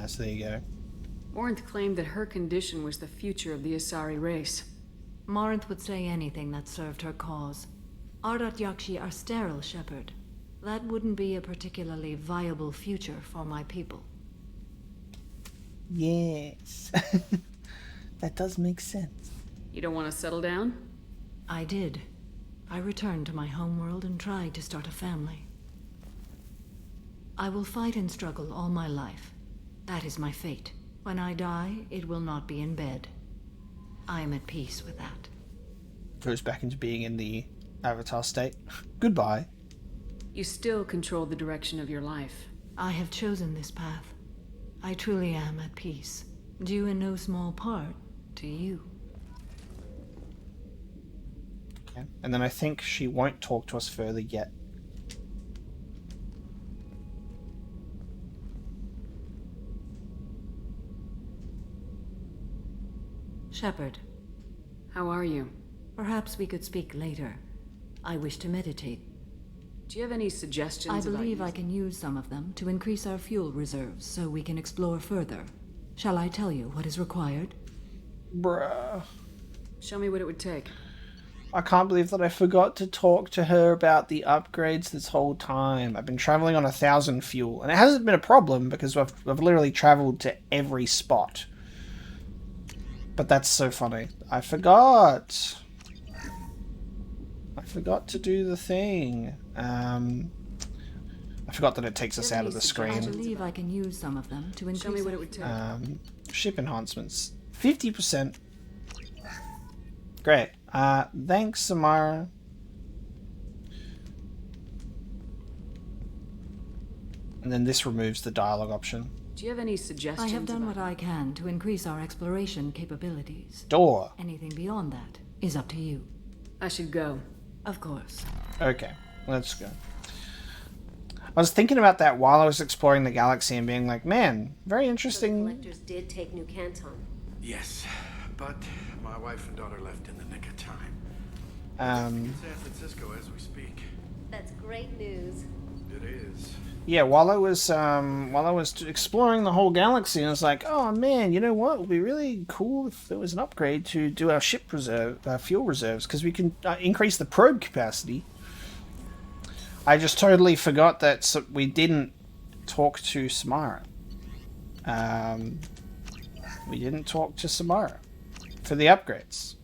So there you go. Morinth claimed that her condition was the future of the Asari race. Morinth would say anything that served her cause. Ardat Yakshi are sterile, Shepard. That wouldn't be a particularly viable future for my people. Yes. That does make sense. You don't want to settle down? I did. I returned to my homeworld and tried to start a family. I will fight and struggle all my life. That is my fate. When I die, it will not be in bed. I am at peace with that. Goes back into being in the Avatar state. Goodbye. You still control the direction of your life. I have chosen this path. I truly am at peace, due in no small part to you. Okay. And then I think she won't talk to us further yet. Shepard. How are you? Perhaps we could speak later. I wish to meditate. Do you have any suggestions? I believe I can use some of them to increase our fuel reserves so we can explore further. Shall I tell you what is required? Bruh. Show me what it would take. I can't believe that I forgot to talk to her about the upgrades this whole time. I've been traveling on 1,000 fuel, and it hasn't been a problem because I've literally traveled to every spot. But that's so funny. I forgot. I forgot to do the thing. I forgot that it takes us out of the screen. I believe I can use some of them to increase. Show me what it would take. Ship enhancements. 50%. Great. Thanks, Samara. And then this removes the dialogue option. Do you have any suggestions? I have done what I can to increase our exploration capabilities. Door. Anything beyond that is up to you. I should go. Of course. Okay, let's go. I was thinking about that while I was exploring the galaxy and being like, man, very interesting. So the collectors did take New Canton. Yes, but my wife and daughter left in the nick of time. Um, San Francisco as we speak. That's great news. It is. Yeah, while I was exploring the whole galaxy, I was like, oh man, you know what? It would be really cool if there was an upgrade to do our ship fuel reserves, because we can increase the probe capacity. I just totally forgot that we didn't talk to Samara. We didn't talk to Samara for the upgrades.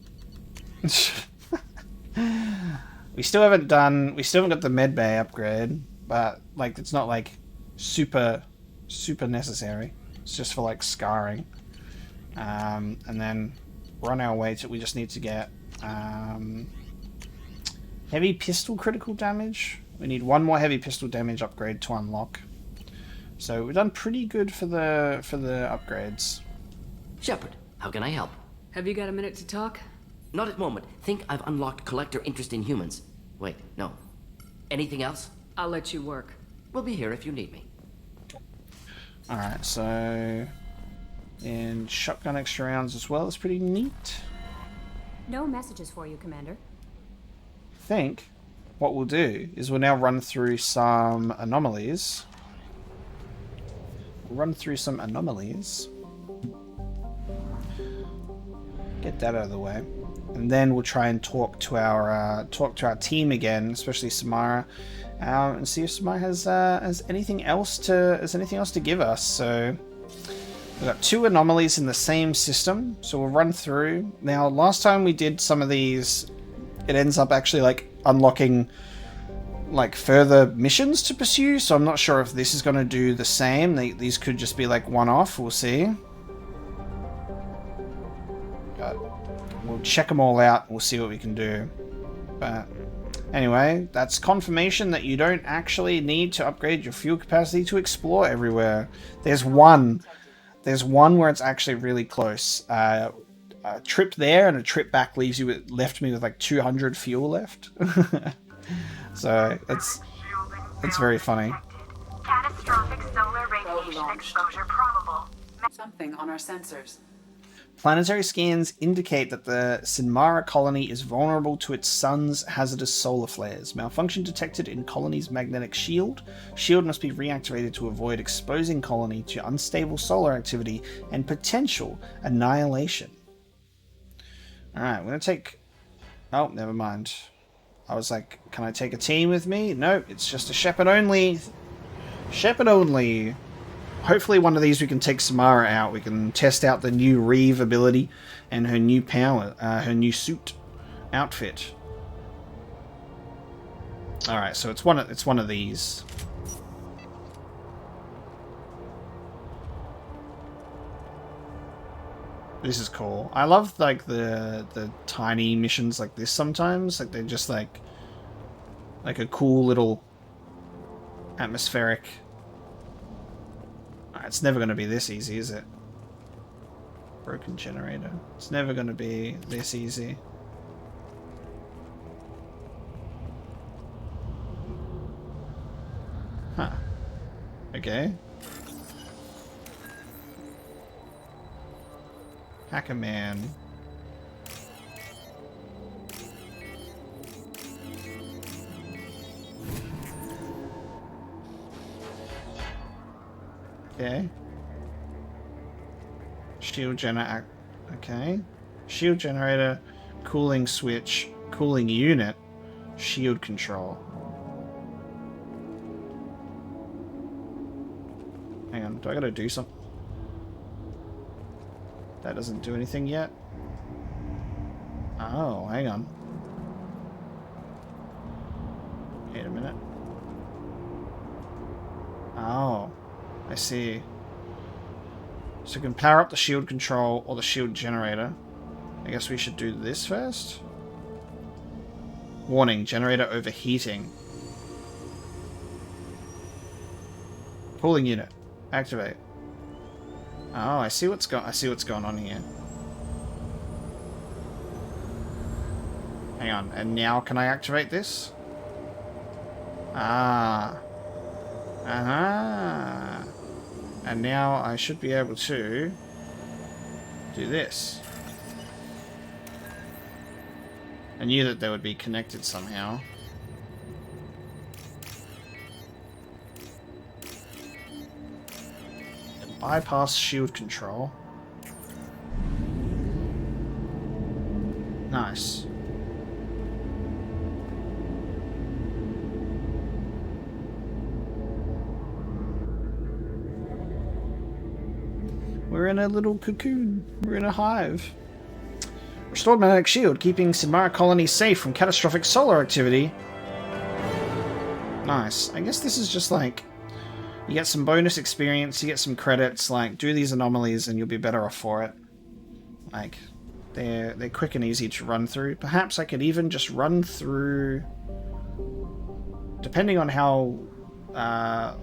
We still haven't got the med bay upgrade, but like it's not like super necessary. It's just for like scarring. And then we're on our way to, we just need to get heavy pistol critical damage. We need one more heavy pistol damage upgrade to unlock. So we've done pretty good for the upgrades. Shepard, how can I help? Have you got a minute to talk? Not at the moment. Think I've unlocked collector interest in humans. Wait, no. Anything else? I'll let you work. We'll be here if you need me. Alright, so... and shotgun extra rounds as well is pretty neat. No messages for you, Commander. I think what we'll do is we'll now run through some anomalies. Get that out of the way. And then we'll try and talk to our team again, especially Samara, and see if Samara has anything else to give us. So we've got 2 anomalies in the same system, so we'll run through. Now, last time we did some of these, it ends up actually like unlocking like further missions to pursue. So I'm not sure if this is going to do the same. These could just be like one-off. We'll see. We'll check them all out. We'll see what we can do. But anyway, that's confirmation that you don't actually need to upgrade your fuel capacity to explore everywhere. There's one where it's actually really close. A trip there and a trip back left me with like 200 fuel left. So it's very funny. Catastrophic solar radiation exposure probable. Something on our sensors. Planetary scans indicate that the Sinmara colony is vulnerable to its sun's hazardous solar flares. Malfunction detected in colony's magnetic shield. Shield must be reactivated to avoid exposing colony to unstable solar activity and potential annihilation. Alright, we're going to take... oh, never mind. I was like, can I take a team with me? No, it's just a Shepard only. Shepard only. Hopefully one of these we can take Samara out. We can test out the new Reeve ability and her new power, her new suit. Outfit. Alright, so it's one of these. This is cool. I love like the tiny missions like this sometimes. Like they're just like a cool little atmospheric. It's never going to be this easy, is it? Broken generator. It's never going to be this easy. Huh. Okay. Hacker Man. Okay. Shield generator. Okay. Shield generator. Cooling switch. Cooling unit. Shield control. Hang on. Do I gotta do something? That doesn't do anything yet. Oh, hang on. Wait a minute. Oh, I see. So you can power up the shield control or the shield generator. I guess we should do this first. Warning, generator overheating. Cooling unit. Activate. Oh, I see what's going on here. Hang on, and now can I activate this? Ah. Aha. And now I should be able to do this. I knew that they would be connected somehow. Bypass shield control. Nice. We're in a little cocoon. We're in a hive. Restored magnetic shield, keeping Sigmara colonies safe from catastrophic solar activity. Nice. I guess this is just like... You get some bonus experience, you get some credits, like, do these anomalies and you'll be better off for it. Like, they're quick and easy to run through. Perhaps I could even just run through... Depending on how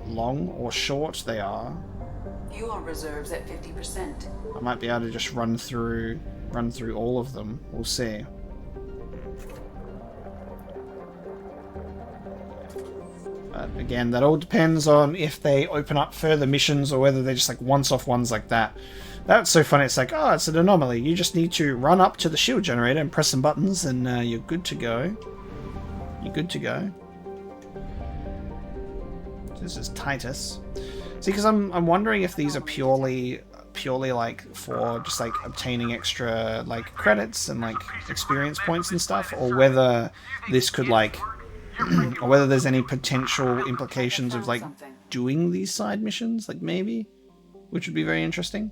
long or short they are. Fuel reserves at 50%. I might be able to just run through all of them. We'll see. But again, that all depends on if they open up further missions or whether they're just like once-off ones like that. That's so funny. It's like, oh, it's an anomaly. You just need to run up to the shield generator and press some buttons and you're good to go. You're good to go. This is Titus. See, because I'm wondering if these are purely like for just like obtaining extra like credits and like experience points and stuff, or whether this could like... or whether there's any potential implications of like doing these side missions, like maybe, which would be very interesting.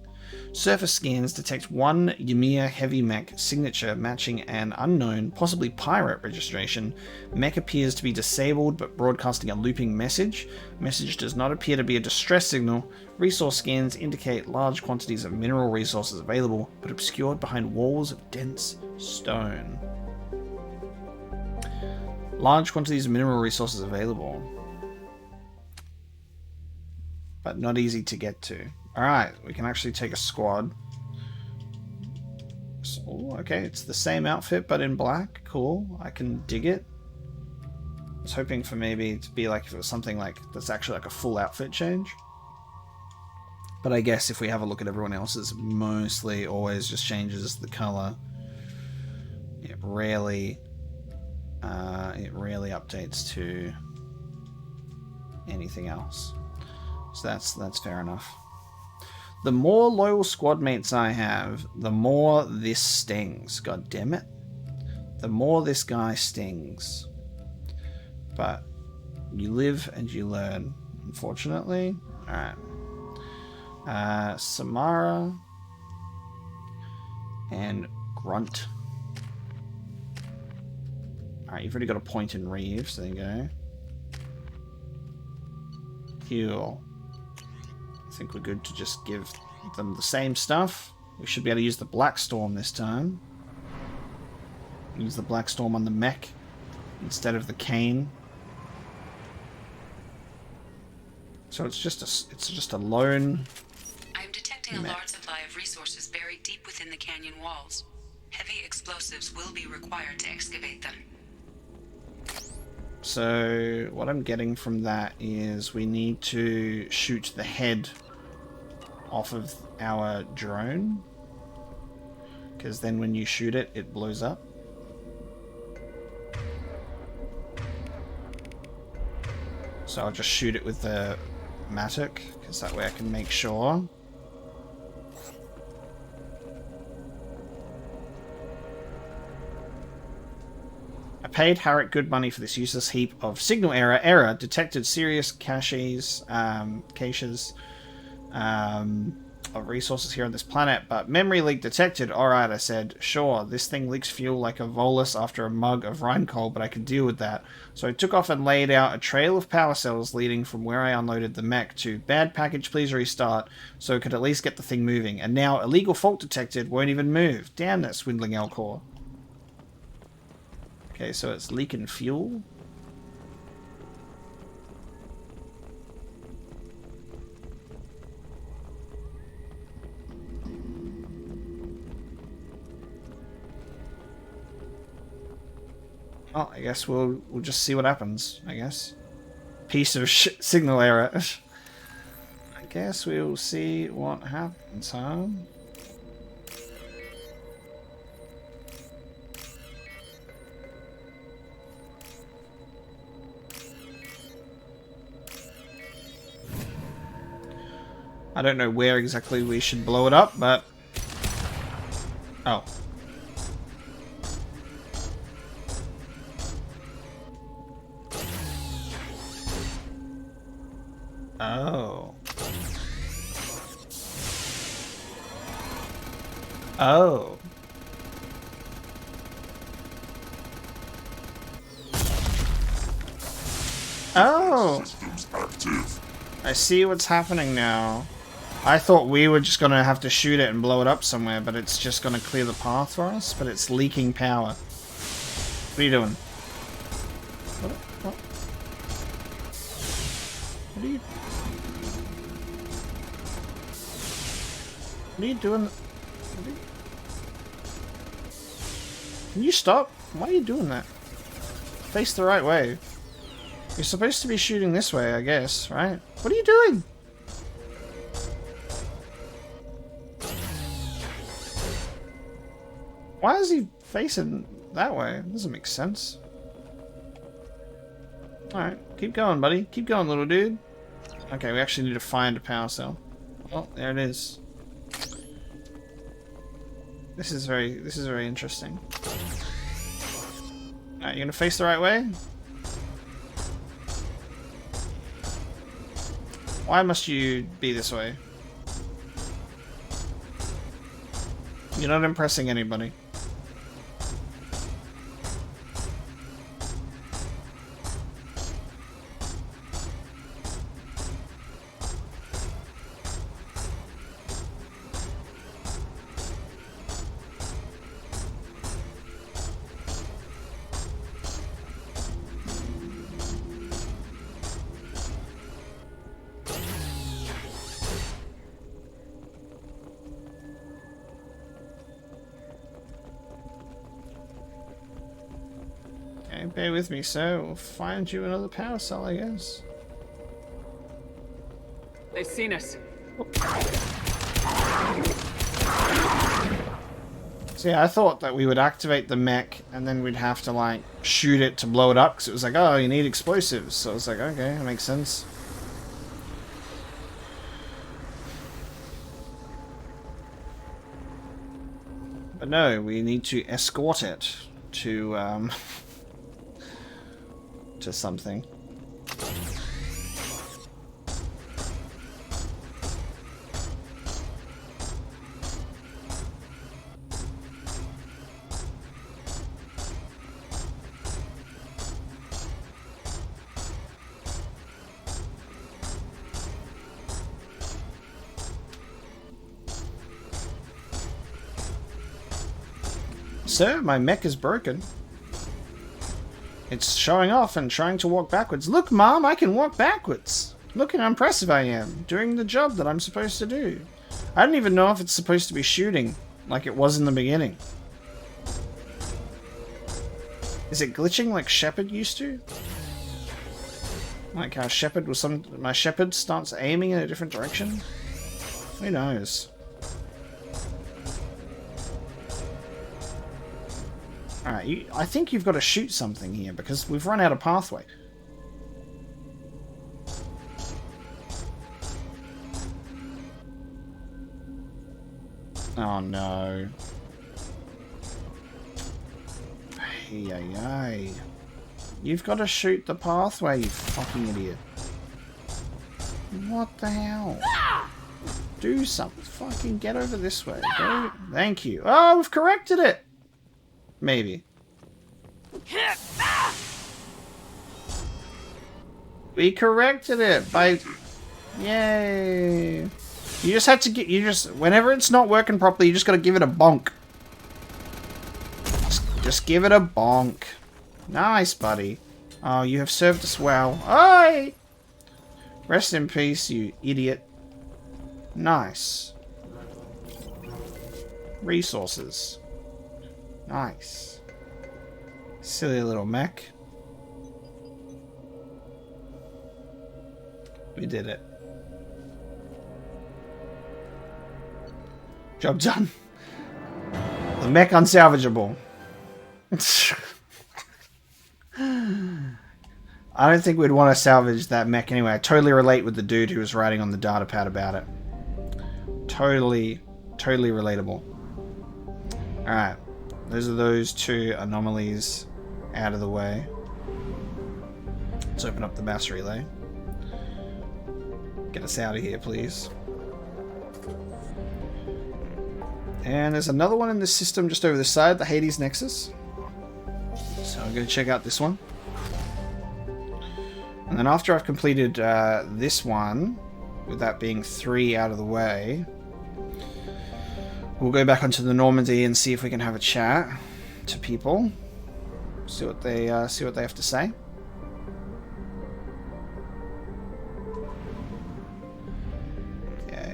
Surface scans detect one Ymir heavy mech signature matching an unknown, possibly pirate registration. Mech appears to be disabled but broadcasting a looping message. Message does not appear to be a distress signal. Resource scans indicate large quantities of mineral resources available, but obscured behind walls of dense stone. Large quantities of mineral resources available, but not easy to get to. Alright, we can actually take a squad. So, okay, it's the same outfit, but in black. Cool, I can dig it. I was hoping for maybe to be like, if it was something like, that's actually like a full outfit change. But I guess if we have a look at everyone else's, mostly always just changes the color. It rarely updates to anything else. So that's fair enough. The more loyal squad mates I have, the more this stings. God damn it. The more this guy stings. But you live and you learn, unfortunately. Alright. Samara and Grunt. Alright, you've already got a point in Reeves. There you go. Fuel. I think we're good to just give them the same stuff. We should be able to use the Black Storm this time. Use the Black Storm on the mech instead of the cane. So it's just a lone. I am detecting a large supply of resources buried deep within the canyon walls. Heavy explosives will be required to excavate them. So what I'm getting from that is we need to shoot the head off of our drone, because then when you shoot it, it blows up. So I'll just shoot it with the Matic, because that way I can make sure. I paid Harriet good money for this useless heap of signal error. Error detected serious caches of resources here on this planet, but memory leak detected. Alright, I said. Sure, this thing leaks fuel like a Volus after a mug of Rheinkohl, but I could deal with that. So I took off and laid out a trail of power cells leading from where I unloaded the mech to bad package, please restart, so I could at least get the thing moving. And now illegal fault detected, won't even move. Damn that swindling Elcor. Okay, so it's leaking fuel. Well, I guess we'll just see what happens, I guess. Piece of signal error. I guess we'll see what happens, huh? I don't know where exactly we should blow it up, but... Oh. Oh. Oh. Oh. Systems active. I see what's happening now. I thought we were just gonna have to shoot it and blow it up somewhere, but it's just gonna clear the path for us, but it's leaking power. What are you doing? What are you... What are you doing? Can you stop? Why are you doing that? Face the right way. You're supposed to be shooting this way, I guess, right? What are you doing? Why is he facing that way? It doesn't make sense. Alright, keep going, buddy. Keep going, little dude. Okay, we actually need to find a power cell. Well, there it is. This is very interesting. Alright, you gonna face the right way? Why must you be this way? You're not impressing anybody. Bear with me, sir. We'll find you another power cell, I guess. They've seen us. So yeah, I thought that we would activate the mech and then we'd have to like shoot it to blow it up because it was like, oh, you need explosives. So I was like, okay, that makes sense. But no, we need to escort it to to something. Sir, my mech is broken. It's showing off and trying to walk backwards. Look, Mom, I can walk backwards. Look how impressive I am, doing the job that I'm supposed to do. I don't even know if it's supposed to be shooting, like it was in the beginning. Is it glitching like Shepard used to? Like how Shepard was my Shepard starts aiming in a different direction? Who knows? Alright, I think you've got to shoot something here because we've run out of pathway. Oh no. Ay, ay, ay. You've got to shoot the pathway, you fucking idiot. What the hell? Do something. Fucking get over this way. Go. Thank you. Oh, we've corrected it! Maybe. We corrected it by... Yay! You just had to get... Whenever it's not working properly, you just gotta give it a bonk. Just give it a bonk. Nice, buddy. Oh, you have served us well. Oi! Rest in peace, you idiot. Nice. Resources. Nice. Silly little mech. We did it. Job done. The mech unsalvageable. I don't think we'd want to salvage that mech anyway. I totally relate with the dude who was writing on the data pad about it. Totally relatable. Alright. Those are those two anomalies out of the way. Let's open up the mass relay. Get us out of here, please. And there's another one in this system just over the side, the Hades Nexus. So I'm going to check out this one. And then after I've completed this one, with that being 3 out of the way, we'll go back onto the Normandy and see if we can have a chat to people. See what they have to say.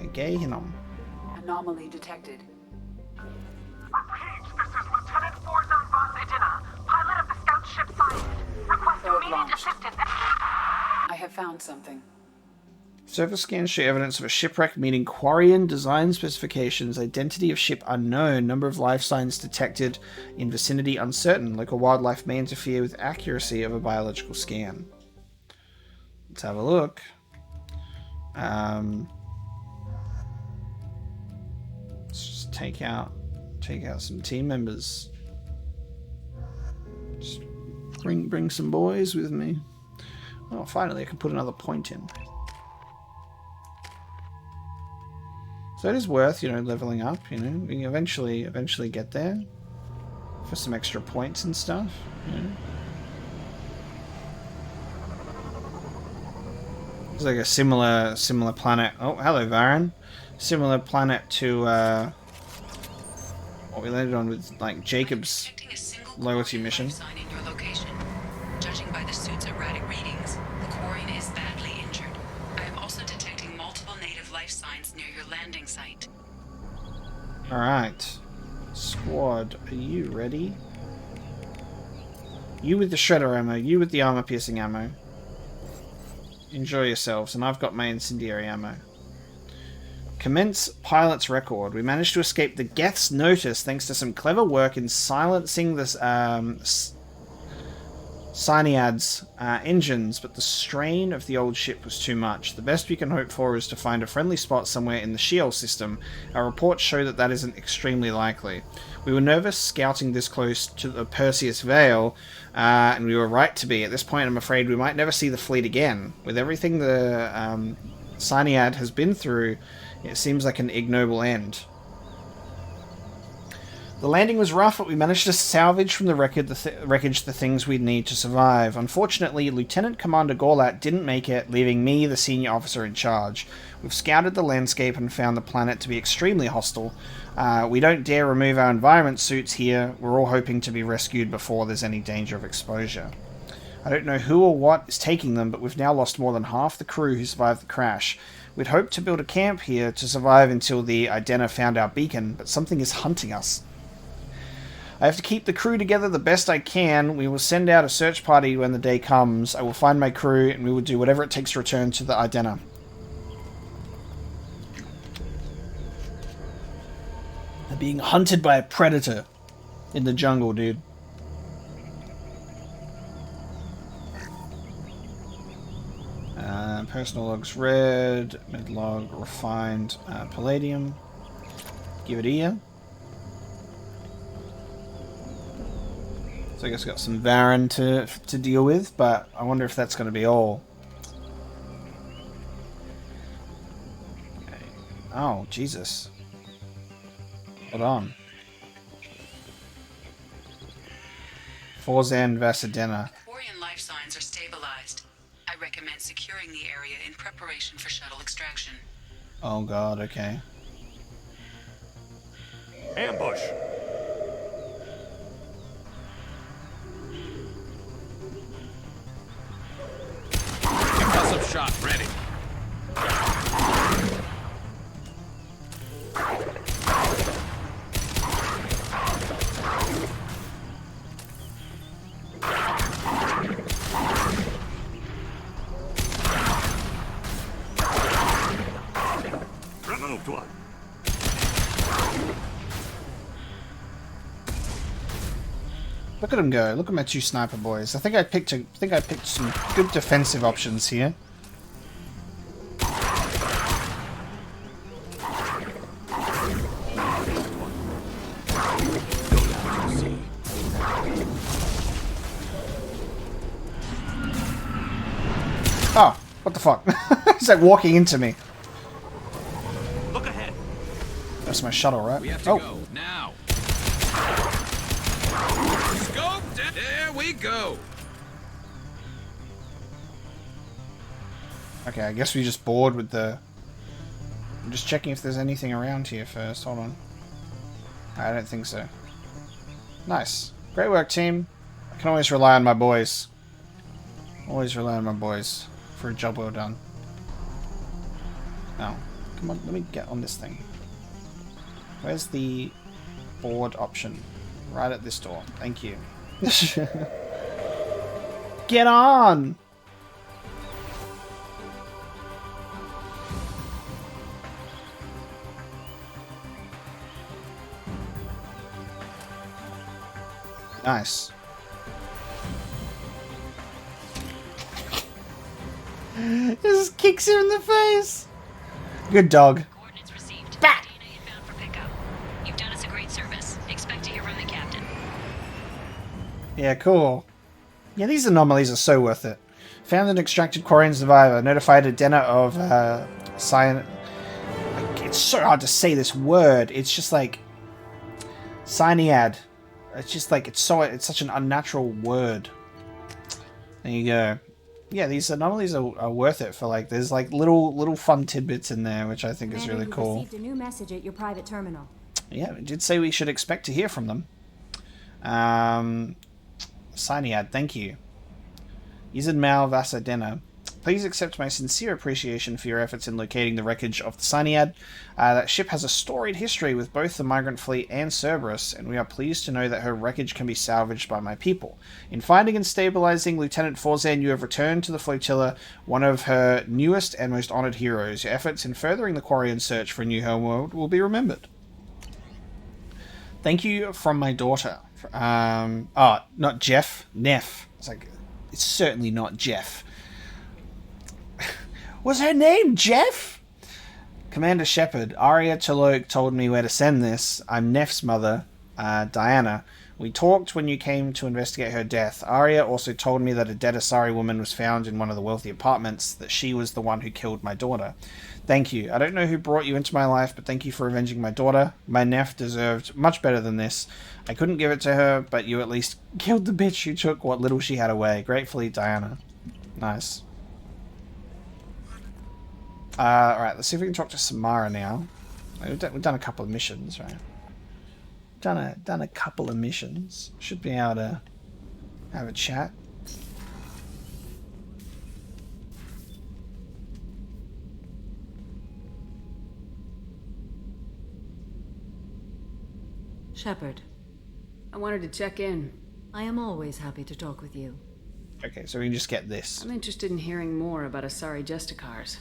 Okay, Anomaly detected. Repeat, this is Lieutenant Forzan Vos-Edina, pilot of the scout ship Science. Request immediate assistance. I have found something. Surface scans show evidence of a shipwreck meeting Quarian design specifications, identity of ship unknown, number of life signs detected in vicinity uncertain. Local wildlife may interfere with accuracy of a biological scan. Let's have a look. Let's just take out some team members. Just bring some boys with me. Oh, finally I can put another point in. So it is worth, leveling up, We can eventually get there. For some extra points and stuff, It's like a similar planet. Oh, hello, Varen. Similar planet to what we landed on with, like, Jacob's loyalty mission. Judging by the suit's erratic readings, the Quarian is badly injured. I am also detecting multiple native life signs near your landing site. Alright. Squad, are you ready? You with the shredder ammo, you with the armor-piercing ammo. Enjoy yourselves, and I've got my incendiary ammo. Commence pilot's record. We managed to escape the Geth's notice thanks to some clever work in silencing the Cyniad's engines, but the strain of the old ship was too much. The best we can hope for is to find a friendly spot somewhere in the Sheol system. Our reports show that isn't extremely likely. We were nervous scouting this close to the Perseus Veil, and we were right to be. At this point, I'm afraid we might never see the fleet again. With everything the Cyniad has been through, it seems like an ignoble end. The landing was rough, but we managed to salvage from the wreckage the things we'd need to survive. Unfortunately, Lieutenant Commander Gorlat didn't make it, leaving me, the senior officer in charge. We've scouted the landscape and found the planet to be extremely hostile. We don't dare remove our environment suits here. We're all hoping to be rescued before there's any danger of exposure. I don't know who or what is taking them, but we've now lost more than half the crew who survived the crash. We'd hoped to build a camp here to survive until the Idena found our beacon, but something is hunting us. I have to keep the crew together the best I can. We will send out a search party when the day comes. I will find my crew, and we will do whatever it takes to return to the Idena. They're being hunted by a predator in the jungle, dude. Personal logs red, mid log refined palladium. Give it a year. So I guess got some Varan to deal with, but I wonder if that's going to be all. Okay. Oh, Jesus. Hold on. Forzan Vasadena. Quarian life signs are stabilized. I recommend securing the area in preparation for shuttle extraction. Oh god, okay. Ambush! Concussive shot ready. Removed one. Look at him go. Look at my two sniper boys. I think I picked some good defensive options here. Oh, what the fuck? He's like walking into me. Look ahead. That's my shuttle, right? We have to go now. Scope. There we go. Okay, I guess we just bored with the... I'm just checking if there's anything around here first. Hold on. I don't think so. Nice. Great work, team. I can always rely on my boys. Always rely on my boys for a job well done. Now, come on, let me get on this thing. Where's the board option? Right at this door. Thank you. Get on! Nice. Just kicks him in the face. Good dog. Coordinates received. Back. DNA inbound for pickup. You've done us a great service. Expect to hear from the captain. Yeah, cool. Yeah, these anomalies are so worth it. Found an extracted Quarian survivor. Notified Idena of cyan. It's so hard to say this word. It's just like cyaniad. It's just like it's such an unnatural word. There you go. Yeah, these anomalies are worth it for like there's like little fun tidbits in there, which I think is really cool. Received a new message at your private terminal. Yeah, it did say we should expect to hear from them. Cyaniad, thank you. Yizid Mal Vasadena. Please accept my sincere appreciation for your efforts in locating the wreckage of the Cyaniad. That ship has a storied history with both the migrant fleet and Cerberus, and we are pleased to know that her wreckage can be salvaged by my people. In finding and stabilizing Lieutenant Forzan, you have returned to the flotilla one of her newest and most honored heroes. Your efforts in furthering the Quarian search for a new homeworld will be remembered. Thank you from my daughter. Not Jeff. Neff. It's certainly not Jeff. Was her name Jeff? Commander Shepard, Arya Tolok told me where to send this. I'm Neff's mother, Diana. We talked when you came to investigate her death. Arya also told me that a dead Asari woman was found in one of the wealthy apartments, that she was the one who killed my daughter. Thank you. I don't know who brought you into my life, but thank you for avenging my daughter. My nephew deserved much better than this. I couldn't give it to her, but you at least killed the bitch who took what little she had away. Gratefully, Diana. Nice. Alright, let's see if we can talk to Samara now. We've done a couple of missions, right? Done a couple of missions. Should be able to have a chat. Shepard. I wanted to check in. I am always happy to talk with you. Okay, so we can just get this. I'm interested in hearing more about Asari Justicars.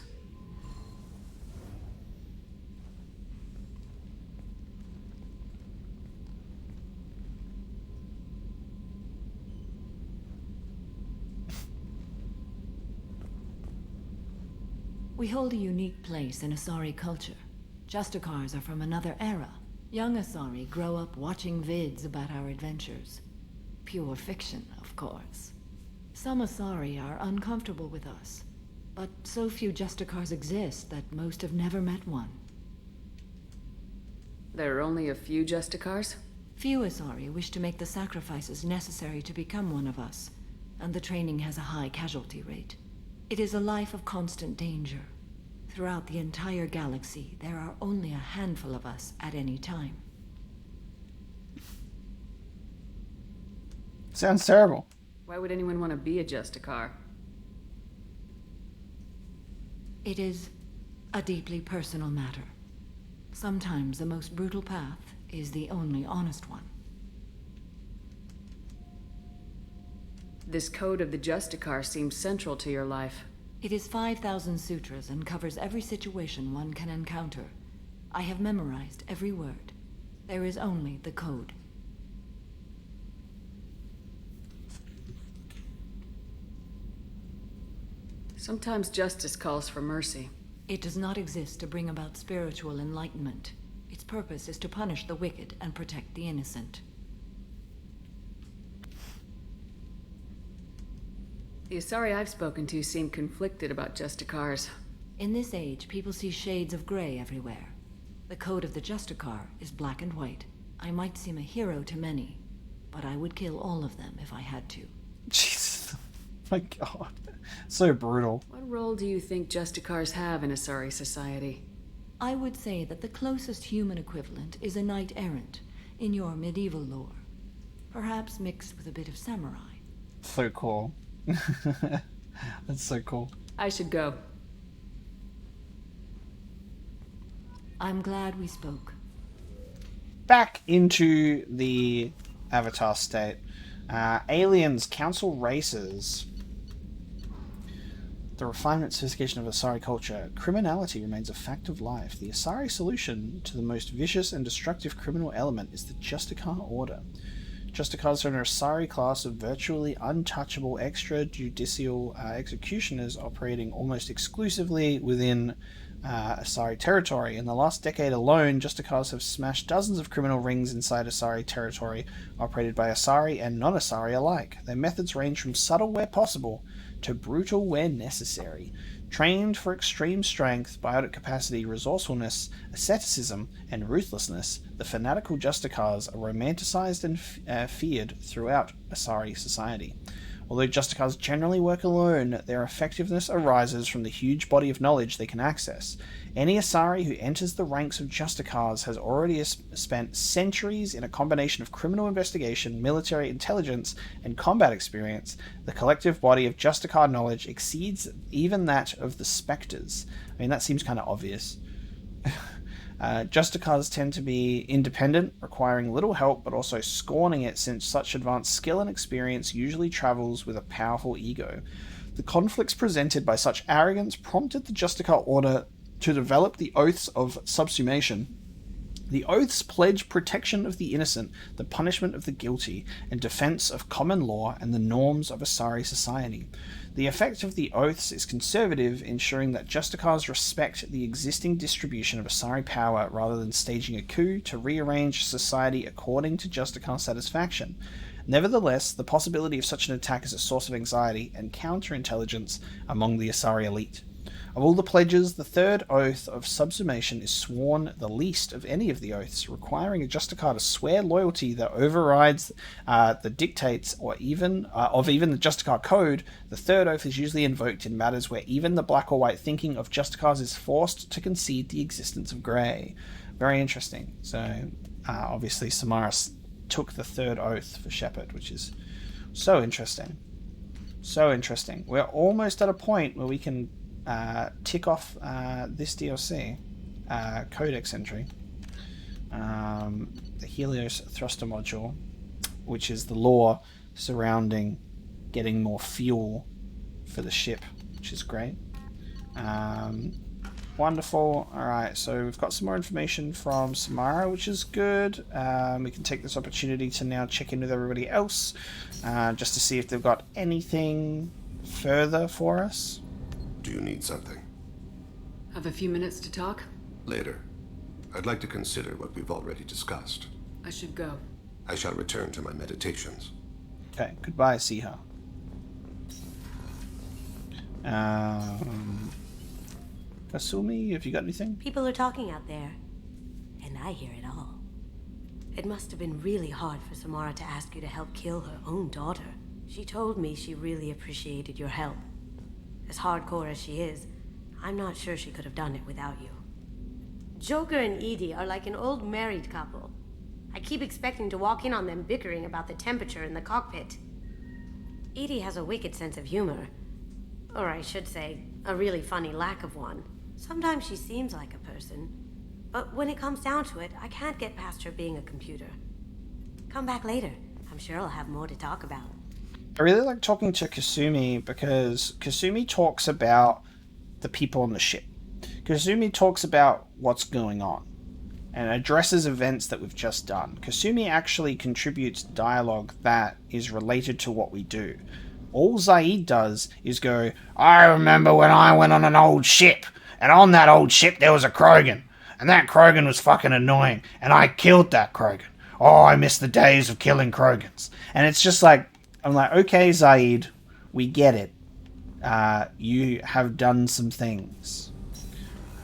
We hold a unique place in Asari culture. Justicars are from another era. Young Asari grow up watching vids about our adventures. Pure fiction, of course. Some Asari are uncomfortable with us, but so few Justicars exist that most have never met one. There are only a few Justicars? Few Asari wish to make the sacrifices necessary to become one of us, and the training has a high casualty rate. It is a life of constant danger. Throughout the entire galaxy, there are only a handful of us at any time. Sounds terrible. Why would anyone want to be a Justicar? It is a deeply personal matter. Sometimes the most brutal path is the only honest one. This code of the Justicar seems central to your life. It is 5,000 sutras and covers every situation one can encounter. I have memorized every word. There is only the code. Sometimes justice calls for mercy. It does not exist to bring about spiritual enlightenment. Its purpose is to punish the wicked and protect the innocent. The Asari I've spoken to seem conflicted about Justicars. In this age, people see shades of gray everywhere. The code of the Justicar is black and white. I might seem a hero to many, but I would kill all of them if I had to. Jesus. My god. So brutal. What role do you think Justicars have in Asari society? I would say that the closest human equivalent is a knight-errant in your medieval lore. Perhaps mixed with a bit of samurai. So cool. That's so cool. I should go. I'm glad we spoke. Back into the Avatar state. Aliens, council races. The refinement and sophistication of Asari culture. Criminality remains a fact of life. The Asari solution to the most vicious and destructive criminal element is the Justicar Order. Justicars are an Asari class of virtually untouchable extrajudicial executioners operating almost exclusively within Asari territory. In the last decade alone, Justicars have smashed dozens of criminal rings inside Asari territory, operated by Asari and non-Asari alike. Their methods range from subtle where possible to brutal where necessary. Trained for extreme strength, biotic capacity, resourcefulness, asceticism, and ruthlessness, the fanatical Justicars are romanticized and feared throughout Asari society. Although Justicars generally work alone, their effectiveness arises from the huge body of knowledge they can access. Any Asari who enters the ranks of Justicars has already spent centuries in a combination of criminal investigation, military intelligence, and combat experience. The collective body of Justicar knowledge exceeds even that of the Spectres. I mean, that seems kind of obvious. Justicars tend to be independent, requiring little help but also scorning it, since such advanced skill and experience usually travels with a powerful ego. The conflicts presented by such arrogance prompted the Justicar Order to develop the Oaths of Subsumation, The oaths pledge protection of the innocent, the punishment of the guilty, and defense of common law and the norms of Asari society. The effect of the oaths is conservative, ensuring that Justicars respect the existing distribution of Asari power rather than staging a coup to rearrange society according to Justicar satisfaction. Nevertheless, the possibility of such an attack is a source of anxiety and counterintelligence among the Asari elite. Of all the pledges, the third oath of subsumation is sworn the least of any of the oaths, requiring a Justicar to swear loyalty that overrides the dictates or even the Justicar code. The third oath is usually invoked in matters where even the black or white thinking of Justicars is forced to concede the existence of grey. Very interesting. So, obviously, Samaras took the third oath for Shepard, which is so interesting. So interesting. We're almost at a point where we can tick off this DLC codex entry, the Helios thruster module, which is the lore surrounding getting more fuel for the ship, which is great. Wonderful. Alright, so we've got some more information from Samara, which is good. We can take this opportunity to now check in with everybody else, just to see if they've got anything further for us. Do you need something? Have a few minutes to talk? Later. I'd like to consider what we've already discussed. I should go. I shall return to my meditations. Okay, goodbye, Siha. Kasumi, have you got anything? People are talking out there, and I hear it all. It must have been really hard for Samara to ask you to help kill her own daughter. She told me she really appreciated your help. As hardcore as she is, I'm not sure she could have done it without you. Joker and Edie are like an old married couple. I keep expecting to walk in on them bickering about the temperature in the cockpit. Edie has a wicked sense of humor. Or I should say, a really funny lack of one. Sometimes she seems like a person, but when it comes down to it, I can't get past her being a computer. Come back later. I'm sure I'll have more to talk about. I really like talking to Kasumi because Kasumi talks about the people on the ship. Kasumi talks about what's going on and addresses events that we've just done. Kasumi actually contributes dialogue that is related to what we do. All Zaid does is go, I remember when I went on an old ship, and on that old ship there was a Krogan, and that Krogan was fucking annoying, and I killed that Krogan. Oh, I miss the days of killing Krogans. And it's just like, I'm like, okay, Zaid, we get it. You have done some things.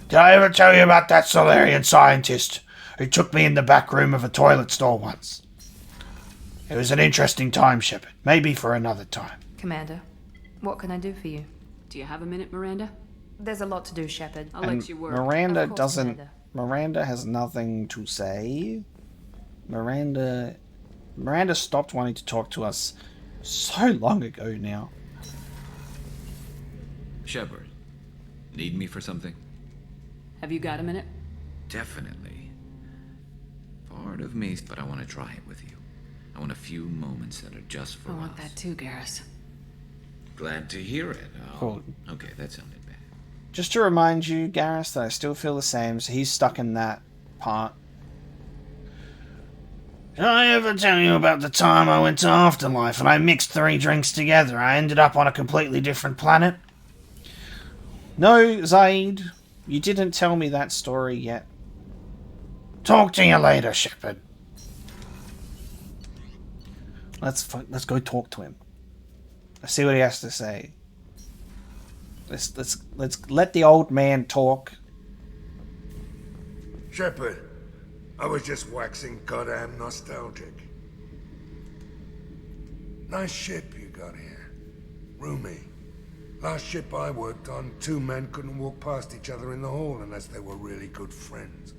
Did I ever tell you about that Solarian scientist who took me in the back room of a toilet stall once? It was an interesting time, Shepard. Maybe for another time. Commander, what can I do for you? Do you have a minute, Miranda? There's a lot to do, Shepard. I'll let you work. Miranda Of course, doesn't... Commander. Miranda has nothing to say. Miranda stopped wanting to talk to us so long ago now. Shepard, need me for something? Have you got a minute? Definitely. Part of me, but I want to try it with you. I want a few moments that are just for us. I want that too, Garrus. Glad to hear it. Oh, Cool. Okay, that sounded bad. Just to remind you, Garrus, that I still feel the same, so he's stuck in that part. Did I ever tell you about the time I went to Afterlife and I mixed 3 drinks together? I ended up on a completely different planet? No, Zaid, you didn't tell me that story yet. Talk to you later, Shepard. Let's go talk to him. Let's see what he has to say. Let's let the old man talk. Shepard, I was just waxing goddamn nostalgic. Nice ship you got here. Roomy. Last ship I worked on, 2 men couldn't walk past each other in the hall unless they were really good friends.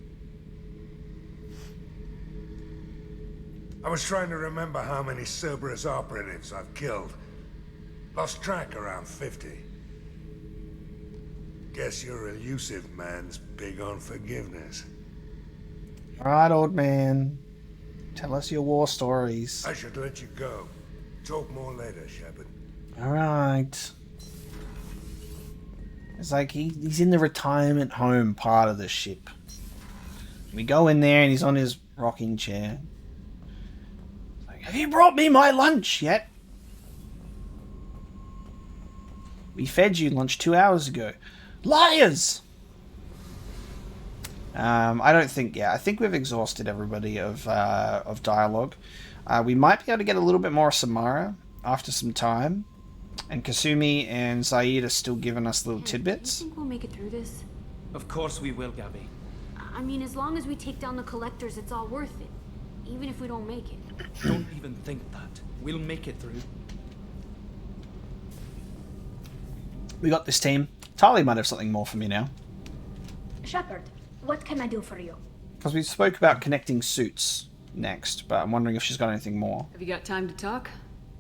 I was trying to remember how many Cerberus operatives I've killed. Lost track around 50. Guess your elusive man's big on forgiveness. Alright, old man. Tell us your war stories. I should let you go. Talk more later, Shepard. Alright. It's like he's in the retirement home part of the ship. We go in there and he's on his rocking chair. Like, have you brought me my lunch yet? We fed you lunch 2 hours ago. Liars! I don't think, I think we've exhausted everybody of dialogue. We might be able to get a little bit more Samara after some time. And Kasumi and Zaid are still giving us little tidbits. Do you think we'll make it through this? Of course we will, Gabby. I mean, as long as we take down the collectors, it's all worth it. Even if we don't make it. Don't even think that. We'll make it through. We got this team. Tali might have something more for me now. Shepard, what can I do for you? Because we spoke about connecting suits next, but I'm wondering if she's got anything more. Have you got time to talk?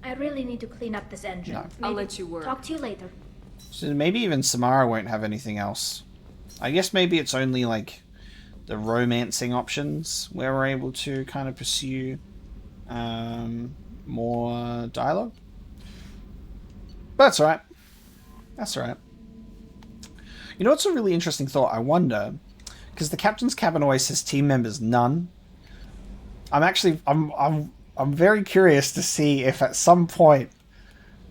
I really need to clean up this engine. No. I'll let you work. Talk to you later. So maybe even Samara won't have anything else. I guess maybe it's only like the romancing options where we're able to kind of pursue more dialogue. But that's alright. That's alright. You know what's a really interesting thought? I wonder, because the captain's cabin always says team members none. I'm very curious to see if at some point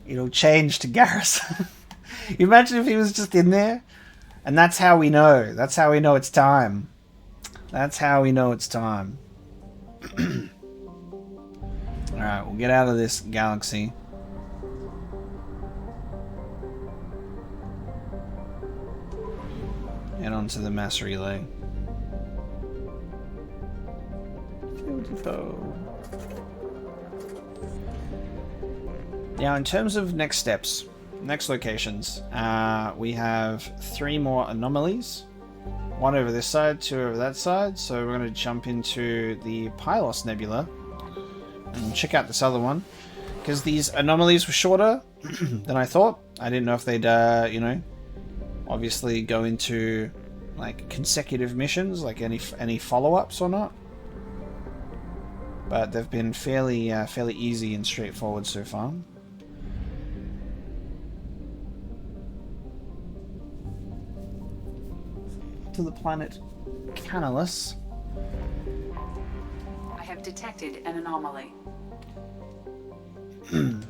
it'll change to Garrison. Imagine if he was just in there, and that's how we know. That's how we know it's time. That's how we know it's time. Alright, we'll get out of this galaxy. Head on to the mass relay. Now, in terms of next steps, next locations, we have 3 more anomalies. 1 over this side, 2 over that side. So we're going to jump into the Pylos Nebula and check out this other one. Because these anomalies were shorter than I thought. I didn't know if they'd, you know, obviously go into like consecutive missions, like any follow-ups or not. But they've been fairly easy and straightforward so far. To the planet Canalus. I have detected an anomaly.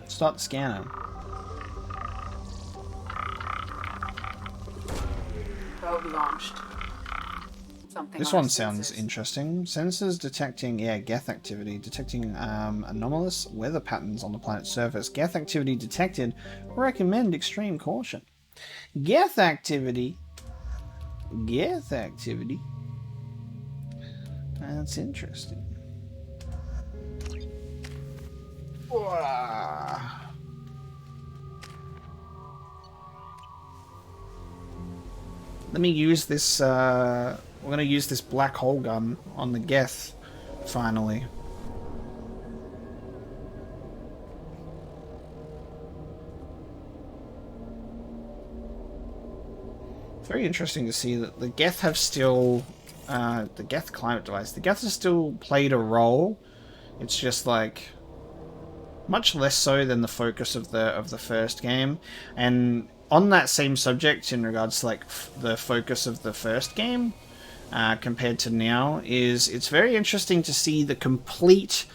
Start the scanner. Probe launched. Something This on one our sounds sensors. interesting. Sensors detecting, Geth activity. Detecting anomalous weather patterns on the planet's surface. Geth activity detected. Recommend extreme caution. Geth activity. Geth activity. That's interesting. Let me use this, we're going to use this black hole gun on the Geth, finally. Very interesting to see that the Geth have still, the Geth climate device, the Geth has still played a role. It's just like, much less so than the focus of the first game. And on that same subject, in regards to like the focus of the first game compared to now, is it's very interesting to see the complete,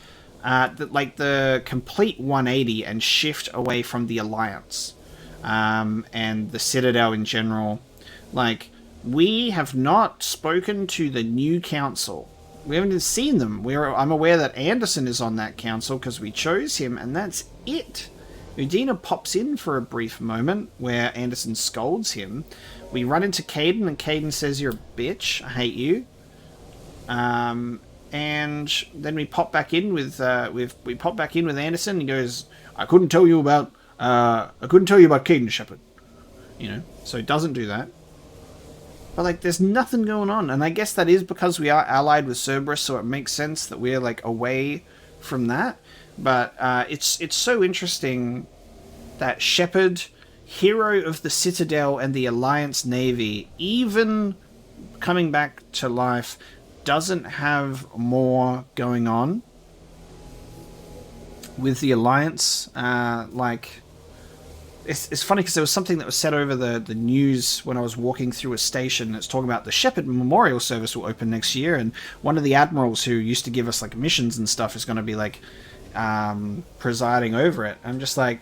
the complete 180 and shift away from the Alliance and the Citadel in general. Like, we have not spoken to the new council. We haven't even seen them. I'm aware that Anderson is on that council because we chose him, and that's it. Udina pops in for a brief moment where Anderson scolds him. We run into Caden, and Caden says, "You're a bitch. I hate you." And then we pop back in with Anderson. And he goes, "I couldn't tell you about Caden, Shepard." You know, so he doesn't do that. But like, there's nothing going on, and I guess that is because we are allied with Cerberus, so it makes sense that we're like away from that. But it's so interesting that Shepard, hero of the Citadel and the Alliance Navy, even coming back to life, doesn't have more going on with the Alliance. Like, it's funny because there was something that was said over the news when I was walking through a station that's talking about the Shepard Memorial Service will open next year, and one of the admirals who used to give us like missions and stuff is going to be like presiding over it. I'm just like,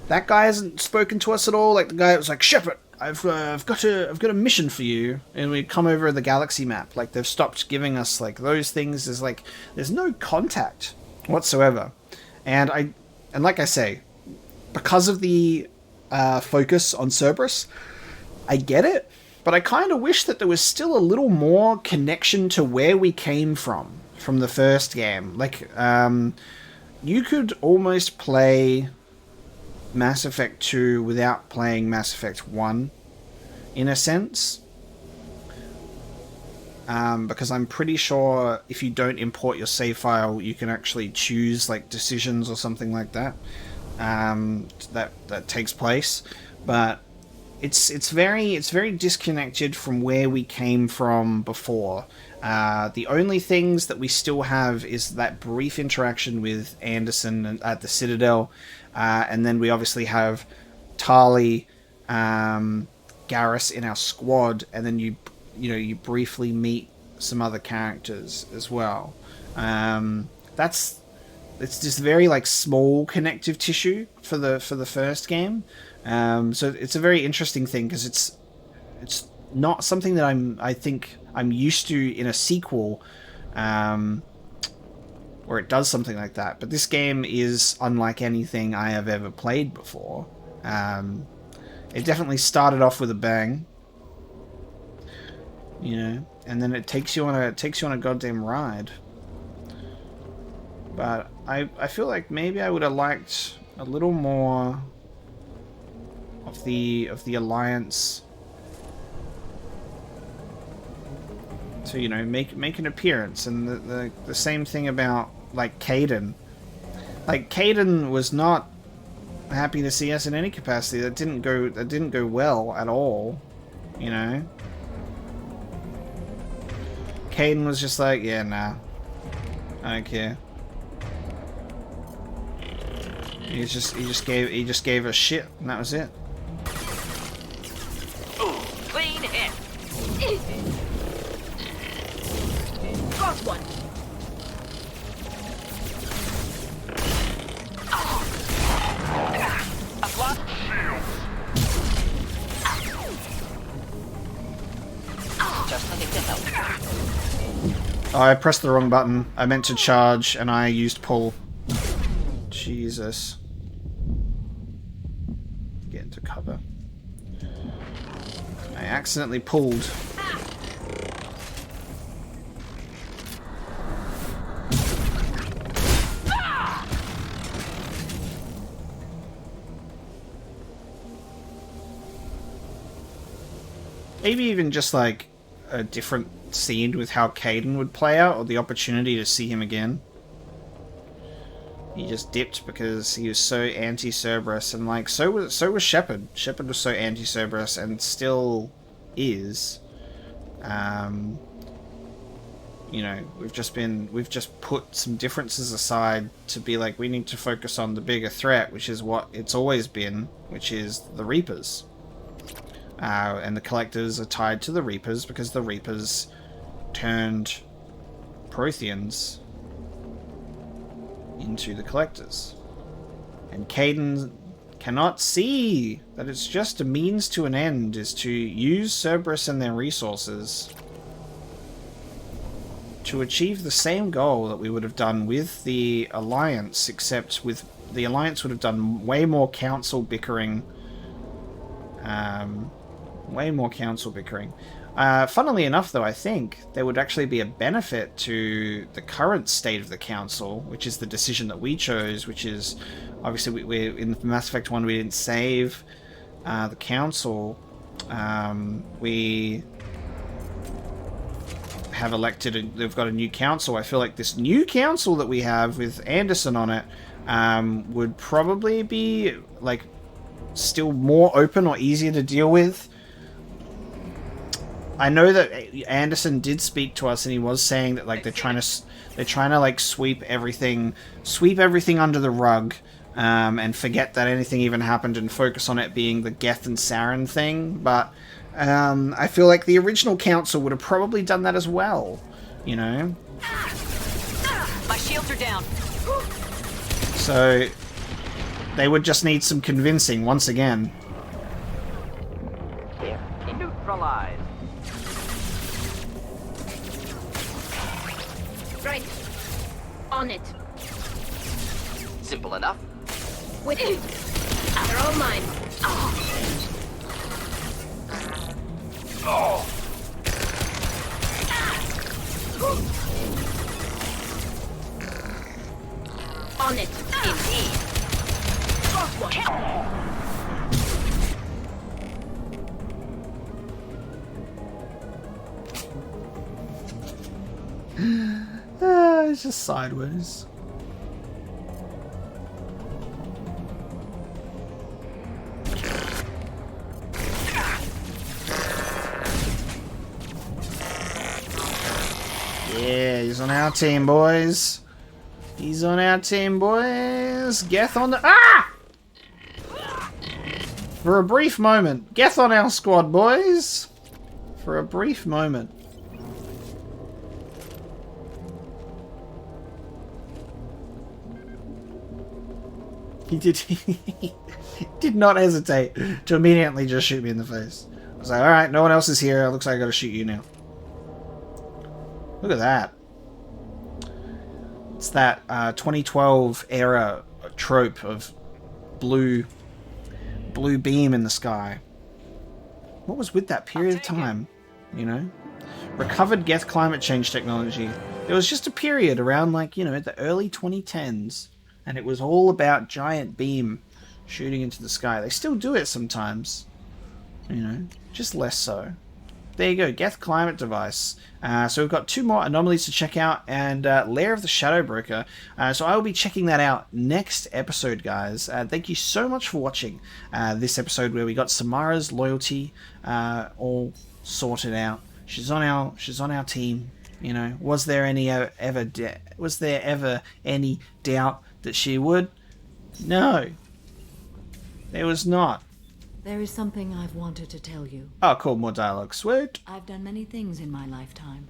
that guy hasn't spoken to us at all. Like the guy was like, Shepard, I've got a mission for you, and we come over the galaxy map. Like they've stopped giving us like those things. There's no contact whatsoever, and like I say, because of the focus on Cerberus, I get it, but I kind of wish that there was still a little more connection to where we came from the first game. Like, you could almost play Mass Effect 2 without playing Mass Effect 1, in a sense. Because I'm pretty sure if you don't import your save file, you can actually choose like decisions or something like that. That takes place, but it's very disconnected from where we came from before. The only things that we still have is that brief interaction with Anderson at the Citadel, and then we obviously have Tali, Garrus in our squad, and then you briefly meet some other characters as well. It's just very like small connective tissue for the first game, so it's a very interesting thing because it's not something that I think I'm used to in a sequel, where it does something like that. But this game is unlike anything I have ever played before. It definitely started off with a bang, and then it takes you on a goddamn ride. But I feel like maybe I would have liked a little more of the Alliance to make an appearance, and the same thing about like Kaidan. Like Kaidan was not happy to see us in any capacity. That didn't go well at all, Kaidan was just like, yeah, nah, I don't care. He just gave us shit, and that was it. Clean hit. Got one. I've lost just something to help. Oh, I pressed the wrong button. I meant to charge, and I used pull. Jesus. Get into cover. I accidentally pulled. Maybe even just like a different scene with how Kaidan would play out, or the opportunity to see him again. He just dipped because he was so anti-Cerberus, and like so was Shepard. Shepard was so anti-Cerberus and still is. We've just put some differences aside to be like, we need to focus on the bigger threat, which is what it's always been, which is the Reapers. And the Collectors are tied to the Reapers because the Reapers turned Protheans into the Collectors. And Kaidan cannot see that it's just a means to an end, is to use Cerberus and their resources to achieve the same goal that we would have done with the Alliance, except with the Alliance would have done way more council bickering. Funnily enough, though, I think there would actually be a benefit to the current state of the council, which is the decision that we chose, which is obviously we're in Mass Effect 1 we didn't save the council. We have elected, they've got a new council. I feel like this new council that we have with Anderson on it would probably be like still more open or easier to deal with. I know that Anderson did speak to us, and he was saying that like they're trying to like sweep everything under the rug and forget that anything even happened and focus on it being the Geth and Saren thing. But I feel like the original council would have probably done that as well, you know? My shields are down. So they would just need some convincing once again. Neutralized. Right. On it. Simple enough. With you. They're all mine. Oh. On it. Indeed. It's just sideways. Yeah, he's on our team, boys. He's on our team, boys. Geth on the... Ah! For a brief moment. Geth on our squad, boys. For a brief moment. He did not hesitate to immediately just shoot me in the face. I was like, alright, no one else is here. It looks like I gotta shoot you now. Look at that. It's that 2012 era trope of blue beam in the sky. What was with that period of time? You know? Recovered Geth climate change technology. There was just a period around, like, you know, the early 2010s. And it was all about giant beam shooting into the sky. They still do it sometimes. You know, just less so. There you go, Geth climate device. So we've got 2 more anomalies to check out, and Lair of the Shadow Broker. So I will be checking that out next episode, guys. Thank you so much for watching this episode where we got Samara's loyalty all sorted out. She's on our team. You know, was there ever any doubt that she would? No, there was not. There is something I've wanted to tell you. Oh, cool, more dialogue. Sweet. I've done many things in my lifetime.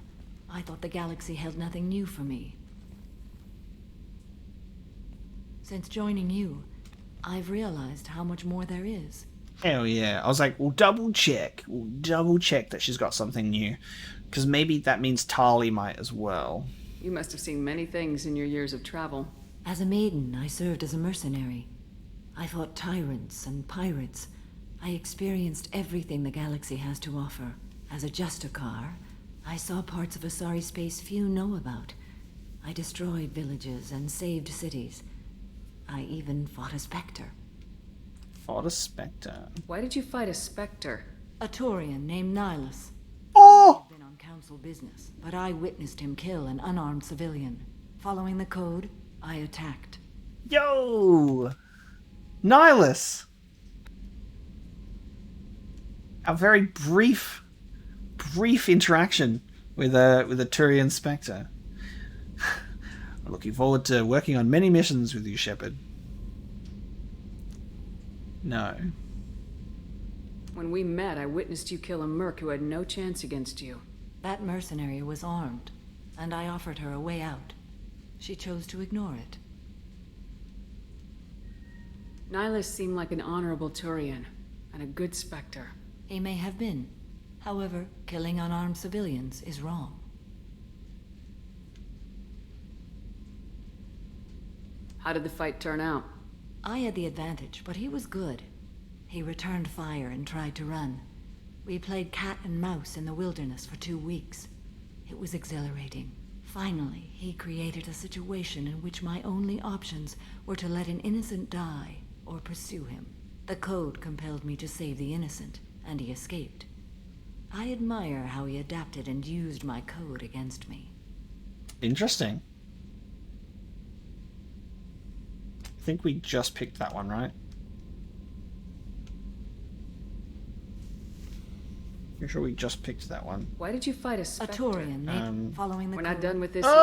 I thought the galaxy held nothing new for me. Since joining you, I've realized how much more there is. Hell yeah. I was like, we'll double check. We'll double check that she's got something new. Because maybe that means Tali might as well. You must have seen many things in your years of travel. As a maiden, I served as a mercenary. I fought tyrants and pirates. I experienced everything the galaxy has to offer. As a Justicar, I saw parts of Asari space few know about. I destroyed villages and saved cities. I even fought a Spectre. Fought a Spectre? Why did you fight a Spectre? A Taurian named Nihilus. Oh! He had been on council business, but I witnessed him kill an unarmed civilian. Following the code, I attacked. Yo! Nihilus! A very brief interaction with a Turian Spectre. I'm looking forward to working on many missions with you, Shepard. No. When we met, I witnessed you kill a merc who had no chance against you. That mercenary was armed, and I offered her a way out. She chose to ignore it. Nihilus seemed like an honorable Turian, and a good Spectre. He may have been. However, killing unarmed civilians is wrong. How did the fight turn out? I had the advantage, but he was good. He returned fire and tried to run. We played cat and mouse in the wilderness for 2 weeks. It was exhilarating. Finally, he created a situation in which my only options were to let an innocent die or pursue him. The code compelled me to save the innocent, and he escaped. I admire how he adapted and used my code against me. Interesting. I think we just picked that one, right? Pretty sure we just picked that one. Why did you fight a Spectre? A Taurian, following the We're not done with this Ah!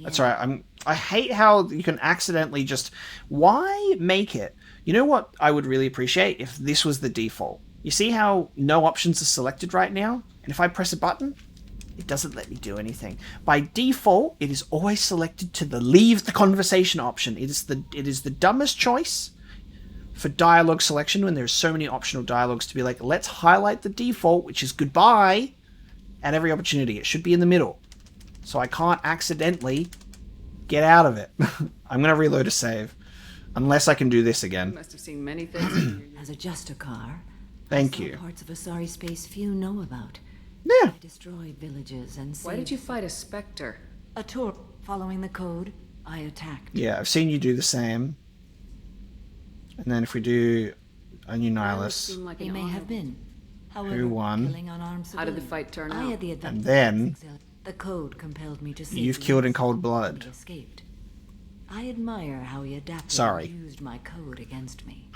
That's alright. I hate how you can accidentally just... Why make it? You know what I would really appreciate if this was the default? You see how no options are selected right now? And if I press a button, it doesn't let me do anything. By default, it is always selected to the leave the conversation option. It is the dumbest choice for dialogue selection when there's so many optional dialogues to be like, let's highlight the default, which is goodbye, at every opportunity. It should be in the middle. So I can't accidentally get out of it. I'm going to reload a save. Unless I can do this again. You must have seen many things. As a Justicar, thank I you. saw parts of Asari space few know about. Yeah. I destroyed villages and Why did you fight a specter? A tour following the code. I attacked. Yeah, I've seen you do the same. And then if we do a new nihilist. Like they may have been. However, who won? How did the fight turn out? I had the and then the code compelled me to save you've killed in cold blood. Escaped. I admire how he adapted Sorry. and used my code against me.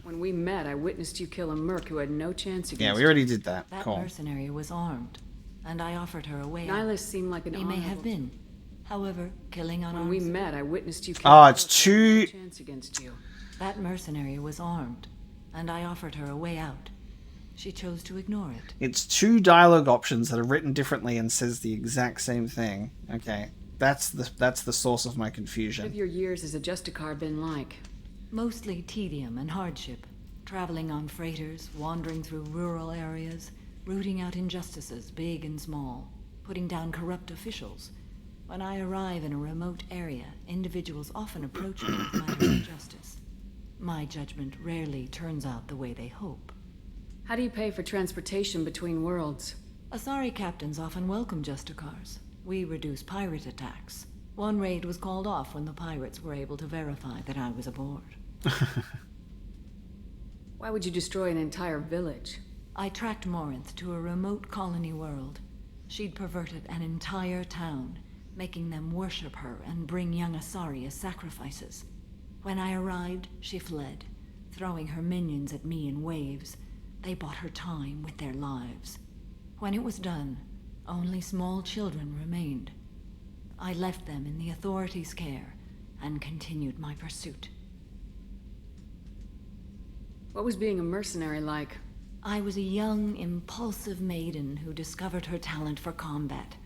When we met, I witnessed you kill a merc who had no chance against you. Yeah, we already did that. That cool. mercenary was armed, and I offered her a way out. Nihilus seemed like an He may have been. However, killing unarmed... When we met, I witnessed you kill Oh, it's too... chance against you. That mercenary was armed, and I offered her a way out. She chose to ignore it. It's two dialogue options that are written differently and says the exact same thing. Okay. That's the source of my confusion. What have your years as a Justicar been like? Mostly tedium and hardship. Traveling on freighters, wandering through rural areas, rooting out injustices, big and small, putting down corrupt officials. When I arrive in a remote area, individuals often approach me with matters of justice. My judgment rarely turns out the way they hope. How do you pay for transportation between worlds? Asari captains often welcome Justicars. We reduce pirate attacks. One raid was called off when the pirates were able to verify that I was aboard. Why would you destroy an entire village? I tracked Morinth to a remote colony world. She'd perverted an entire town, making them worship her and bring young Asari as sacrifices. When I arrived, she fled, throwing her minions at me in waves. They bought her time with their lives. When it was done, only small children remained. I left them in the authorities' care and continued my pursuit. What was being a mercenary like? I was a young, impulsive maiden who discovered her talent for combat.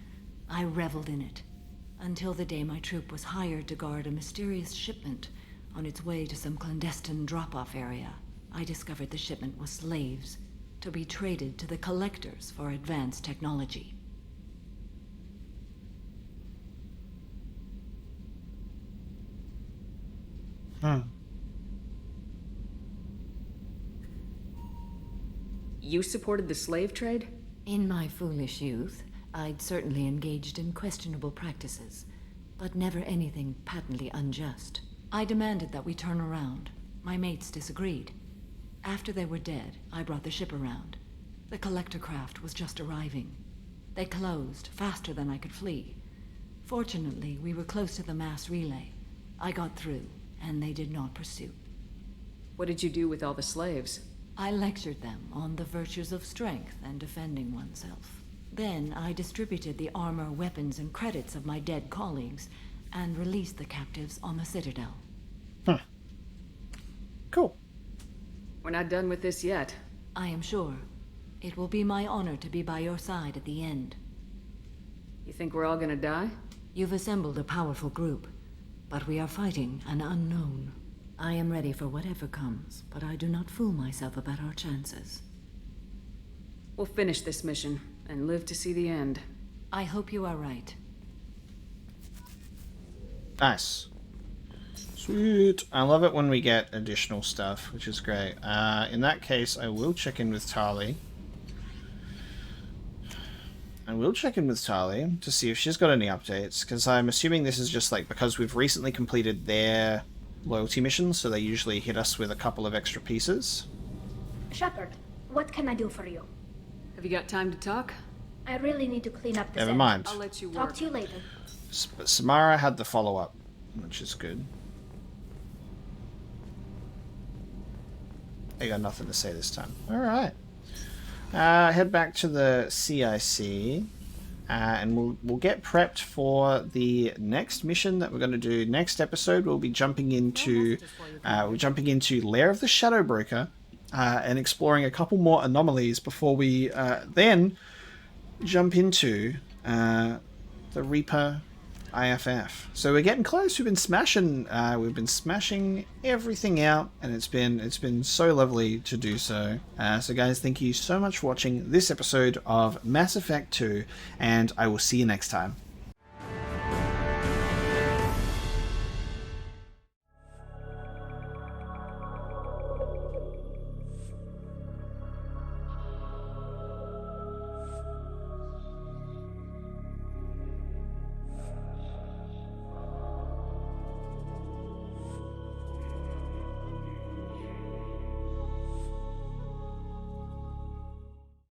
I reveled in it, until the day my troop was hired to guard a mysterious shipment on its way to some clandestine drop-off area. I discovered the shipment was slaves, to be traded to the collectors for advanced technology. You supported the slave trade? In my foolish youth, I'd certainly engaged in questionable practices, but never anything patently unjust. I demanded that we turn around. My mates disagreed. After they were dead, I brought the ship around. The collector craft was just arriving. They closed faster than I could flee. Fortunately, we were close to the mass relay. I got through, and they did not pursue. What did you do with all the slaves? I lectured them on the virtues of strength and defending oneself. Then I distributed the armor, weapons, and credits of my dead colleagues, and released the captives on the Citadel. Cool. We're not done with this yet. I am sure. It will be my honor to be by your side at the end. You think we're all gonna die? You've assembled a powerful group, but we are fighting an unknown. I am ready for whatever comes, but I do not fool myself about our chances. We'll finish this mission and live to see the end. I hope you are right. Nice. Sweet. I love it when we get additional stuff, which is great. In that case, I will check in with Tali. To see if she's got any updates, because I'm assuming this is just like because we've recently completed their loyalty missions, so they usually hit us with a couple of extra pieces. Shepard, what can I do for you? Have you got time to talk? I really need to clean up this Never end. mind. I'll let you work. Talk to you later. But Samara had the follow-up, which is good. I got nothing to say this time. Alright. Head back to the CIC. and we'll get prepped for the next mission that we're going to do next episode. We'll be jumping into Lair of the Shadow Broker and exploring a couple more anomalies before we then jump into the Reaper IFF. So we're getting close. We've been smashing everything out, and it's been so lovely to do so. So guys, thank you so much for watching this episode of Mass Effect 2, and I will see you next time.